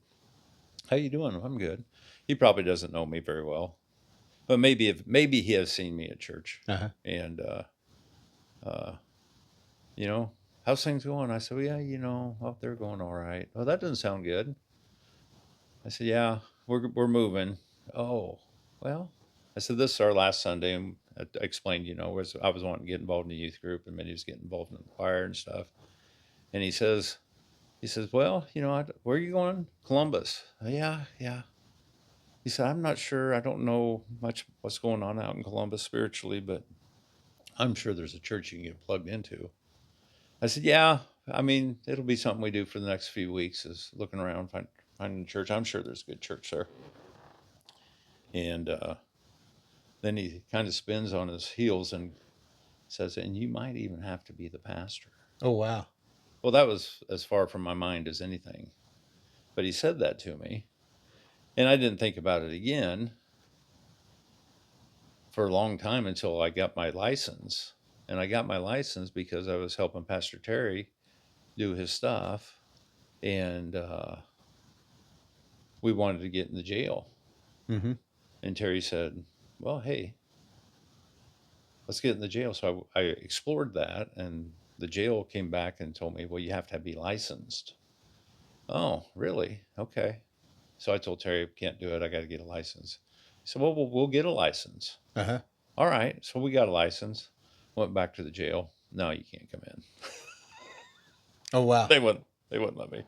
"How you doing?" "I'm good." He probably doesn't know me very well, but maybe he has seen me at church. Uh-huh. And how's things going? I said, "Well, yeah, they're going all right." "Oh, that doesn't sound good." I said, "Yeah, we're moving." "Oh, well," I said, "this is our last Sunday," and I explained, I was wanting to get involved in the youth group, and Minnie was getting involved in the choir and stuff. And he says, "Well, where are you going?" "Columbus." Yeah, yeah. He said, "I'm not sure. I don't know much what's going on out in Columbus spiritually, but I'm sure there's a church you can get plugged into." I said, "Yeah, I mean, it'll be something we do for the next few weeks is looking around, finding a church. I'm sure there's a good church there." And then he kind of spins on his heels and says, "And you might even have to be the pastor." Oh, wow. Well, that was as far from my mind as anything. But he said that to me, and I didn't think about it again for a long time until I got my license. And I got my license because I was helping Pastor Terry do his stuff, and we wanted to get in the jail. Mm-hmm. And Terry said, "Well, hey, let's get in the jail." So I explored that, and the jail came back and told me, "Well, you have to be licensed." "Oh, really? Okay." So I told Terry, "I can't do it. I got to get a license." He said, "Well, we'll get a license." Uh-huh. All right. So we got a license. Went back to the jail. "No, you can't come in." Oh, wow. They wouldn't let me.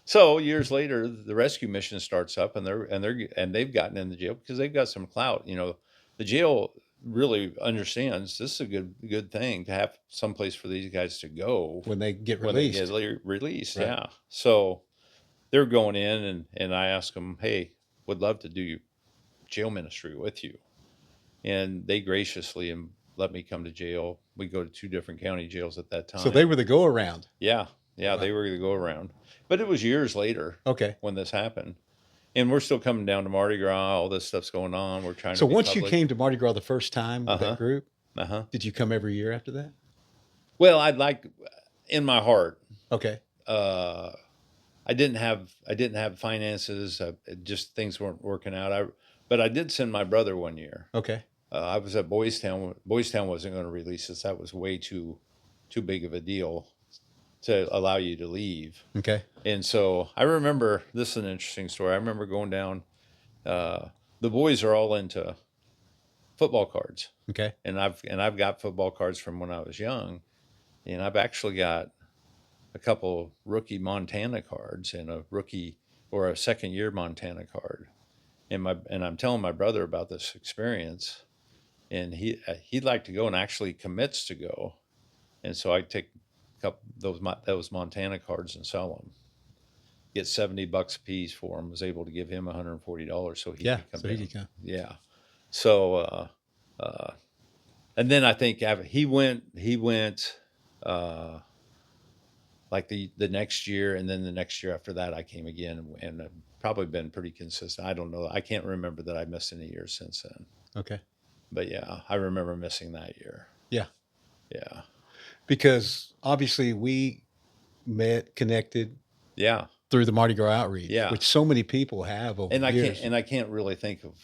So years later, the rescue mission starts up, and they've gotten in the jail because they've got some clout. The jail really understands this is a good thing to have someplace for these guys to go when they get when they released. get released. Right. Yeah. So they're going in, and I ask them, hey, would love to do jail ministry with you. And they graciously let me come to jail. We go to 2 different county jails at that time. So they were the go around. Yeah. Yeah. Wow. They were the go around. But it was years later Okay. when this happened. And we're still coming down to Mardi Gras. All this stuff's going on. We're trying So to be once public. you came to Mardi Gras the first time with Uh-huh. that group, Did you come every year after that? Well, I'd like, in my heart, Okay. I didn't have finances. Just things weren't working out. But I did send my brother one year. Okay. I was at Boys Town. Boys Town wasn't going to release us. That was way too big of a deal to allow you to leave. Okay. And so I remember, this is an interesting story. I remember going down. The boys are all into football cards. Okay. And I've got football cards from when I was young, and I've actually got a couple rookie Montana cards and a rookie or a second year Montana card. And I'm telling my brother about this experience, and he'd like to go and actually commits to go. And so I take a couple those Montana cards and sell them. Get $70 a piece for him. Was able to give him $140 so he could come so down. he could come. Yeah. So and then I think he went like the next year, and then the next year after that I came again, and I've probably been pretty consistent. I don't know. I can't remember that I missed any years since then. Okay. But yeah, I remember missing that year. Yeah. Yeah. Because obviously we met, connected. Yeah. Through the Mardi Gras outreach, Yeah. which so many people have over And years. I can't really think of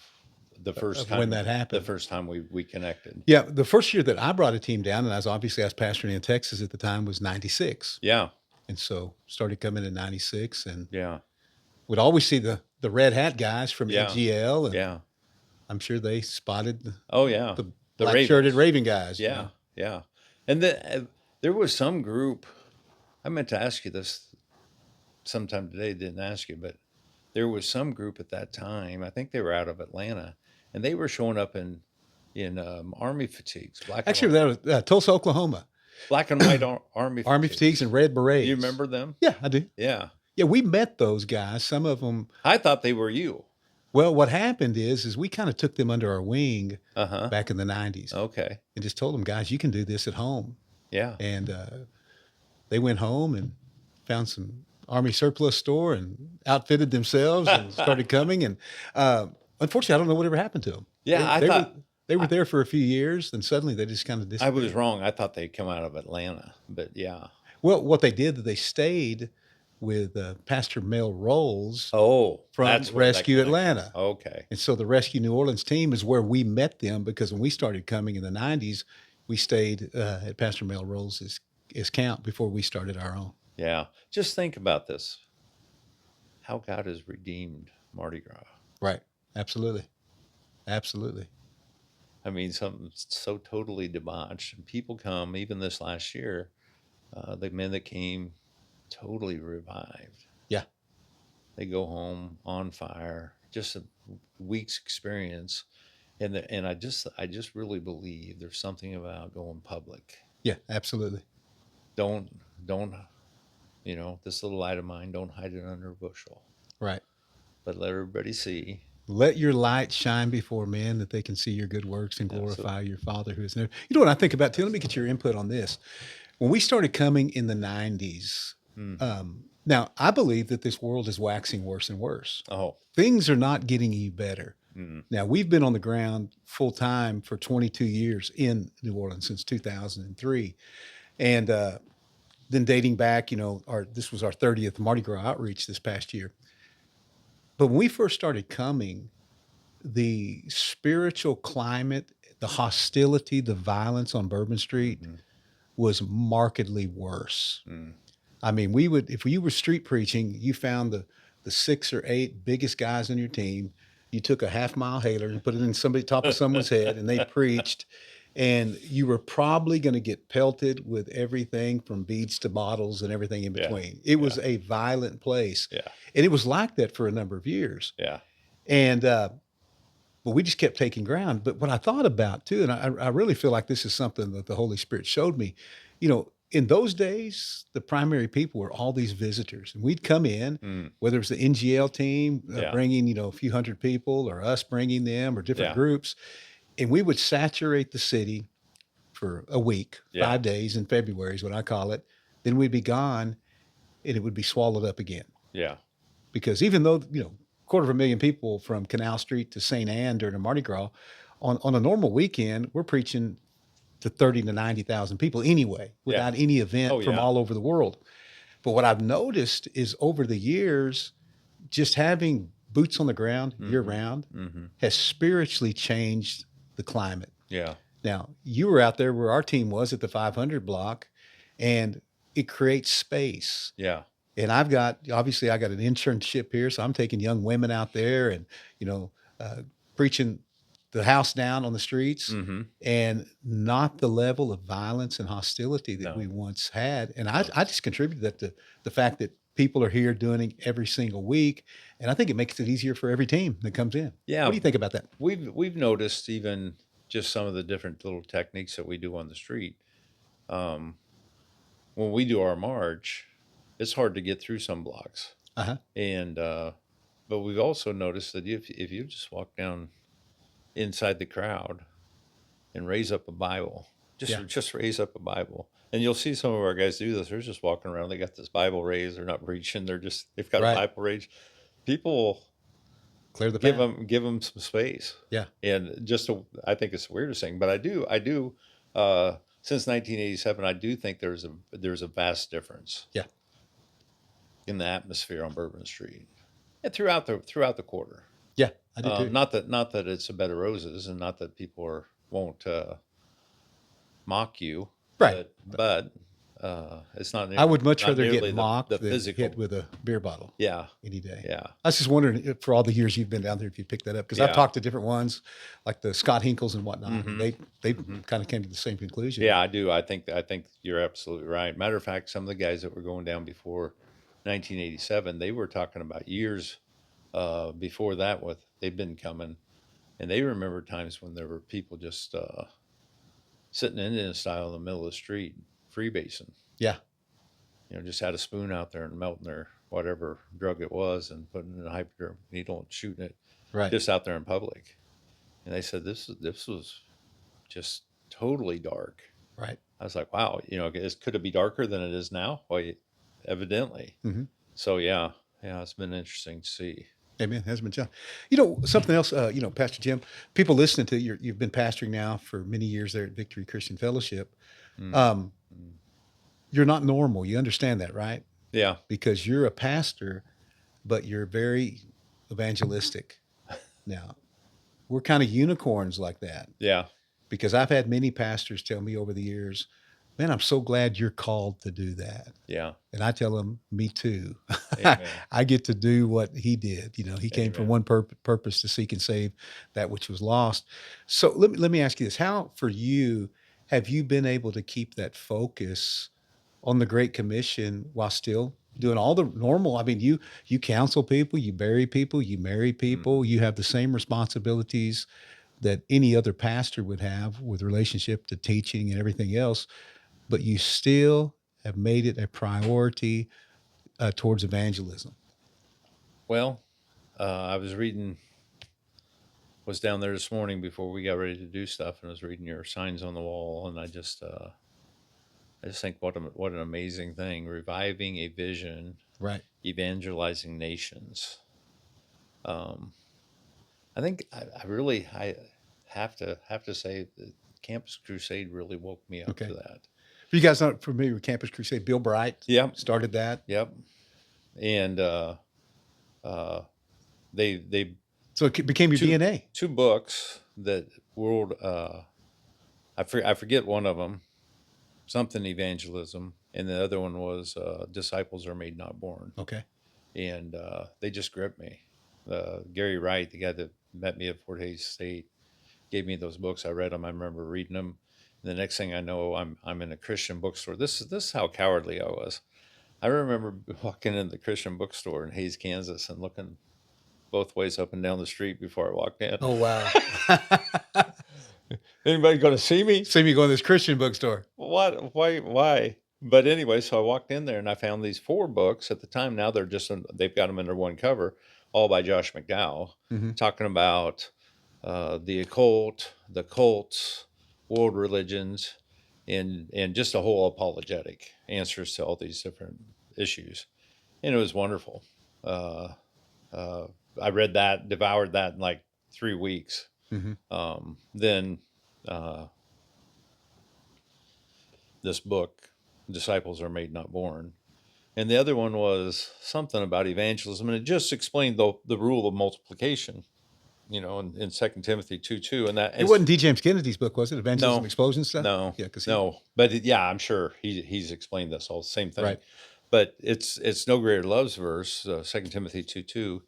the first time when that happened. The first time we connected. Yeah, the first year that I brought a team down, and I was pastoring in Texas at the time, was 96. Yeah. And so started coming in 96, and Yeah. would always see the red hat guys from Yeah. EGL, and Yeah. I'm sure they spotted the The black shirted Raven guys. Yeah. Yeah. And there was some group, I meant to ask you this sometime today, didn't ask you, but there was some group at that time, I think they were out of Atlanta, and they were showing up in army fatigues. Actually, that was Tulsa, Oklahoma. Black and white army fatigues and red berets. You remember them? Yeah, I do. Yeah. Yeah, we met those guys. Some of them. I thought they were you. Well, what happened is we kind of took them under our wing Uh-huh. back in the 90s. Okay. And just told them, guys, you can do this at home. Yeah. And they went home and found some Army surplus store and outfitted themselves and started coming. And unfortunately, I don't know whatever happened to them. Yeah, they were there for a few years, and suddenly they just kind of disappeared. I was wrong. I thought they'd come out of Atlanta, but yeah. Well, what they did, they stayed with Pastor Mel Rolls from that's where Rescue Atlanta. Okay. And so the Rescue New Orleans team is where we met them, because when we started coming in the 90s, we stayed at Pastor Mel Rolls' camp before we started our own. Yeah. Just think about this. How God has redeemed Mardi Gras. Right. Absolutely. Absolutely. I mean, something so totally debauched. And people come, even this last year, the men that came totally revived. Yeah. They go home on fire. Just a week's experience. And I just really believe there's something about going public. Yeah, absolutely. Don't this little light of mine, don't hide it under a bushel. Right. But let everybody see. Let your light shine before men, that they can see your good works and glorify your Father who is in heaven. You know what I think about too? Let me get your input on this. When we started coming in the 90s, now I believe that this world is waxing worse and worse. Oh. Things are not getting any better. Now, we've been on the ground full time for 22 years in New Orleans since 2003. And then dating back, this was our 30th Mardi Gras outreach this past year. But when we first started coming, the spiritual climate, the hostility, the violence on Bourbon Street was markedly worse. I mean, if you were street preaching, you found the 6 or 8 biggest guys on your team. You took a half-mile hailer and put it in top of someone's head, and they preached. And you were probably going to get pelted with everything from beads to bottles and everything in between. It was a violent place. Yeah. And it was like that for a number of years. Yeah. And but we just kept taking ground. But what I thought about too, and I really feel like this is something that the Holy Spirit showed me, in those days, the primary people were all these visitors, and we'd come in, Mm, whether it was the NGL team yeah. bringing, a few hundred people, or us bringing them, or different Yeah. groups, and we would saturate the city for a week, Yeah. 5 days in February is what I call it. Then we'd be gone, and it would be swallowed up again. Yeah. Because even though, quarter of a million people from Canal Street to St. Anne during a Mardi Gras, on a normal weekend, we're preaching to 30 to 90,000 people anyway, Yeah. without any event Oh, from yeah. all over the world. But what I've noticed is over the years, just having boots on the ground year round has spiritually changed the climate. Yeah. Now, you were out there where our team was at the 500 block, and it creates space. Yeah. And obviously I got an internship here, so I'm taking young women out there and, preaching the house down on the streets, and not the level of violence and hostility that No. we once had. And I just contributed that to the fact that people are here doing it every single week. And I think it makes it easier for every team that comes in. Yeah. What do you think about that? We've noticed even just some of the different little techniques that we do on the street. When we do our march, it's hard to get through some blocks. Uh-huh. And but we've also noticed that if you just walk down inside the crowd and raise up a Bible, just raise up a Bible, and you'll see some of our guys do this. They're just walking around. They got this Bible raised. They're not preaching. They've got Right. a Bible raised. People Clear the path. give them some space. Yeah. And I think it's the weirdest thing, but I do since 1987, I do think there's a vast difference. Yeah. In the atmosphere on Bourbon Street, and throughout the quarter. Yeah, I do too. Not that it's a bed of roses, and not that people won't mock you, Right. But it's not. I would much not rather nearly get mocked the than physical. hit with a beer bottle Yeah, any day. yeah, I was just wondering for all the years you've been down there, if you picked that up, because I've Yeah. talked to different ones, like the Scott Hinkles and whatnot. Mhm. And they kind of came to the same conclusion. yeah. I do. I think you're absolutely right. Matter of fact, some of the guys that were going down before 1987, they were talking about years before that. They've been coming, and they remember times when there were people just sitting Indian style in the middle of the street, freebasing. Yeah. Just had a spoon out there and melting their whatever drug it was and putting it in a hypodermic needle and shooting it Right. just out there in public. And they said this was just totally dark. Right. I was like, wow, could it be darker than it is now? Well, evidently. Mhm. So yeah, it's been interesting to see. Amen. Has been John. Something else, Pastor Jim, people listening to you, you've been pastoring now for many years there at Victory Christian Fellowship. Mm. Um, you're not normal. You understand that, right? Yeah, Because you're a pastor, but you're very evangelistic. Now, we're kind of unicorns like that, yeah, because I've had many pastors tell me over the years, man, I'm so glad you're called to do that. yeah. And I tell them, me too. Amen. I get to do what he did. He came from Amen. one purpose, to seek and save that which was lost. So let me ask you this. How, for you, have you been able to keep that focus on the Great Commission while still doing all the normal? I mean, you counsel people, you bury people, you marry people, you have the same responsibilities that any other pastor would have with relationship to teaching and everything else, but you still have made it a priority towards evangelism. Well, I was down there this morning before we got ready to do stuff, and I was reading your signs on the wall, and I just think what an amazing thing, reviving a vision, Right. evangelizing nations. I think I have to say that Campus Crusade really woke me up Okay. to that. If you guys aren't familiar with Campus Crusade, Bill Bright Yep. started that. Yep. And they So it became your Two- DNA. two books that world I forget one of them, something evangelism, and the other one was disciples are made, not born. Okay. And they just gripped me. Gary Wright, the guy that met me at Fort Hays State, gave me those books. I read them. I remember reading them. And the next thing I know, I'm in a Christian bookstore. This is how cowardly I was. I remember walking in the Christian bookstore in Hays, Kansas, and looking both ways up and down the street before I walked in. Oh, wow. Anybody going to see me? See me go to this Christian bookstore. What? Why? But anyway, so I walked in there and I found these 4 books at the time. Now they've got them under one cover, all by Josh McDowell, talking about the occult, the cults, world religions, and just a whole apologetic answers to all these different issues. And it was wonderful. I read that, devoured that in like 3 weeks. Then this book, Disciples Are Made, Not Born. And the other one was something about evangelism. And it just explained the rule of multiplication, in 2 Timothy 2:2. And that It wasn't D. James Kennedy's book, was it? Evangelism, No. Explosion stuff? No, Yeah, because no. But I'm sure he's explained this all the same thing. Right. But it's no greater love's verse, 2 Timothy 2:2.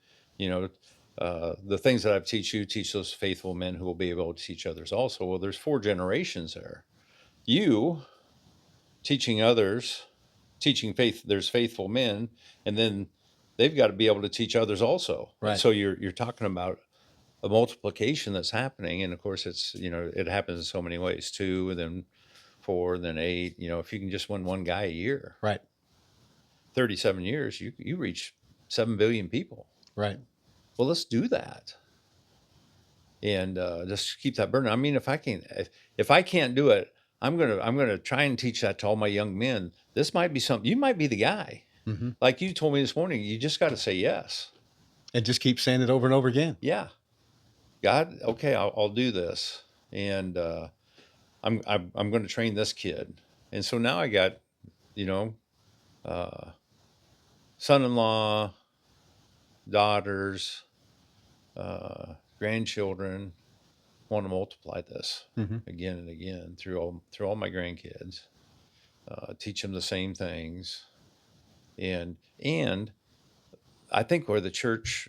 The things that I teach you, teach those faithful men who will be able to teach others also. Well, there's 4 generations there. You teaching others, teaching faith. There's faithful men, and then they've got to be able to teach others also. Right. So you're talking about a multiplication that's happening, and of course it's it happens in so many ways. 2, and then 4, and then 8. If you can just win one guy a year, Right. 37 years, you reach 7 billion people. Right. Well, let's do that, and just keep that burden. I mean, if I can't do it, I'm gonna try and teach that to all my young men. This might be something. You might be the guy. Like you told me this morning, you just got to say yes. And just keep saying it over and over again. Yeah. God, okay, I'll do this, and I'm going to train this kid, and so now I got, son-in-law, daughters, grandchildren. Want to multiply this again and again through all my grandkids, teach them the same things, and I think where the church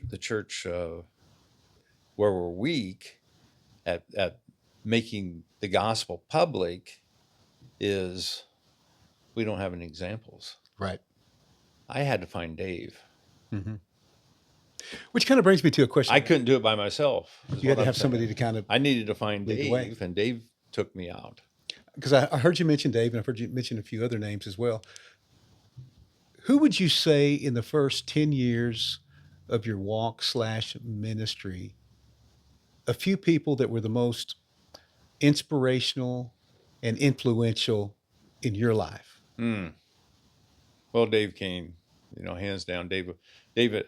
where we're weak at making the gospel public is we don't have any examples. Right. I had to find Dave. Which kind of brings me to a question. I couldn't do it by myself. You had to have somebody to kind of I needed to find lead the way. Dave, and Dave took me out. Because I heard you mention Dave, and I've heard you mention a few other names as well. Who would you say in the first 10 years of your walk/ministry, a few people that were the most inspirational and influential in your life? Well, Dave came, hands down. David,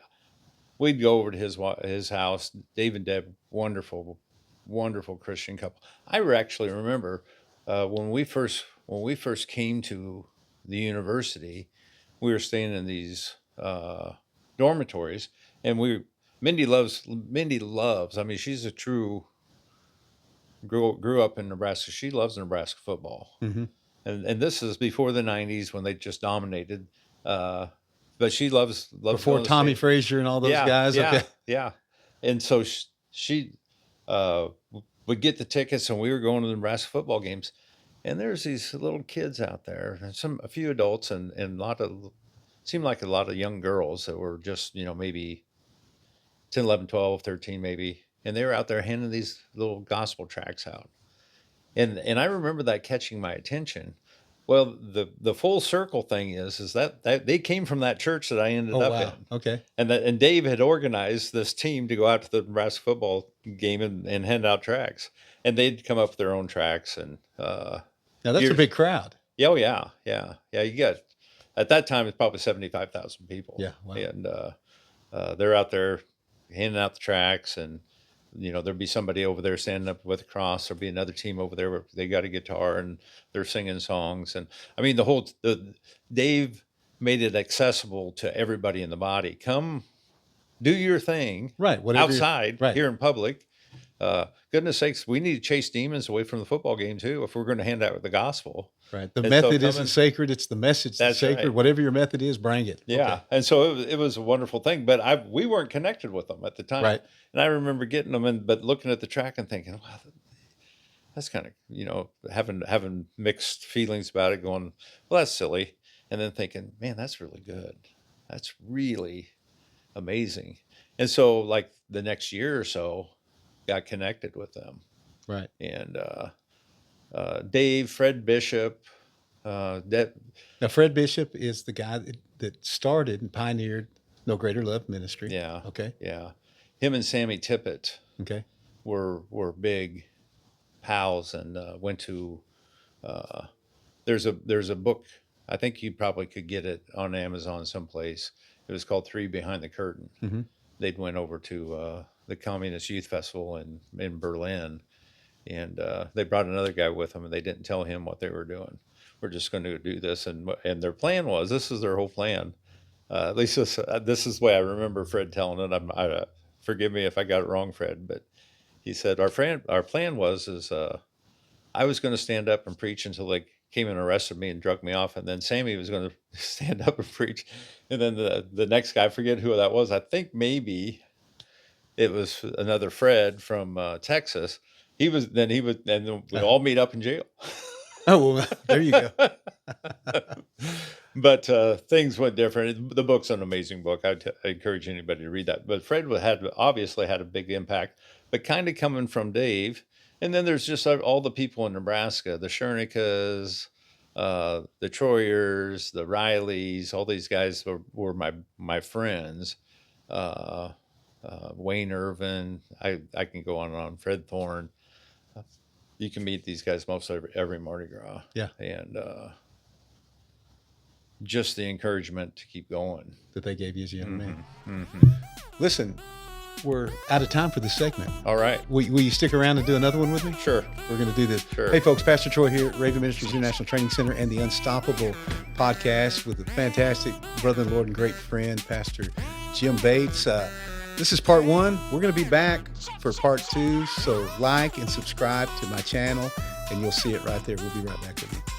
we'd go over to his house. Dave and Deb, wonderful, wonderful Christian couple. I actually remember when we first came to the university, we were staying in these dormitories, and Mindy loves. I mean, she's a true. Grew up in Nebraska. She loves Nebraska football, and this is before the '90s when they just dominated. But she loves Before Tommy Frazier and all those guys. Yeah, Okay. yeah. And so she would get the tickets, and we were going to the Nebraska football games. And there's these little kids out there, and a few adults, and seemed like a lot of young girls that were just, maybe 10, 11, 12, 13 maybe. And they were out there handing these little gospel tracts out. And I remember that catching my attention. Well, the full circle thing is that they came from that church that I ended up in. Okay. And Dave had organized this team to go out to the Nebraska football game and hand out tracts. And they'd come up with their own tracts. And now that's a big crowd. Oh, yeah. You got, at that time, it's probably 75,000 people. Yeah. Wow. And they're out there handing out the tracts, and there'd be somebody over there standing up with a cross. There'd be another team over there where they got a guitar and they're singing songs. And I mean, Dave made it accessible to everybody in the body. Come do your thing, right? Outside, here in public. Goodness sakes, we need to chase demons away from the football game too if we're going to hand out the gospel. Right. The method isn't sacred; it's the message that's sacred. Right. Whatever your method is, bring it. Yeah. Okay. And so it was a wonderful thing, but we weren't connected with them at the time. Right. And I remember getting them but looking at the track and thinking, wow, that's kind of, having mixed feelings about it, going, well, that's silly. And then thinking, man, that's really good. That's really amazing. And so like the next year or so, got connected with them. Right. And Fred Bishop, that Now, Fred Bishop is the guy that started and pioneered No Greater Love Ministry. yeah, Okay. yeah, him and Sammy Tippett Okay. were big pals, and went to. There's a book. I think you probably could get it on Amazon someplace. It was called Three Behind the Curtain. Mm-hmm. They'd went over to the Communist Youth Festival in Berlin, and they brought another guy with them, and they didn't tell him what they were doing. We're just going to do this, and their plan was, this is their whole plan. At least this is the way I remember Fred telling it. Forgive me if I got it wrong, Fred, but he said our plan was I was going to stand up and preach until they came and arrested me and drug me off, and then Sammy was going to stand up and preach, and then the next guy, I forget who that was. I think maybe it was another Fred from Texas. And then we'd all meet up in jail. Oh, well, there you go. But things went different. The book's an amazing book. I encourage anybody to read that. But Fred obviously had a big impact, but kind of coming from Dave. And then there's just all the people in Nebraska, the Schernickas, the Troyers, the Rileys, all these guys were my friends. Wayne Irvin, I can go on and on, Fred Thorne. You can meet these guys most every Mardi Gras. Yeah. And just the encouragement to keep going. That they gave you as a young man. Mm-hmm. Listen, we're out of time for this segment. All right. Will you stick around and do another one with me? Sure. We're going to do this. Sure. Hey, folks, Pastor Troy here at Raven Ministries International Training Center and the Unstoppable podcast with a fantastic brother in the Lord and great friend, Pastor Jim Bates. This is part one. We're going to be back for part two. So like and subscribe to my channel, and you'll see it right there. We'll be right back with you.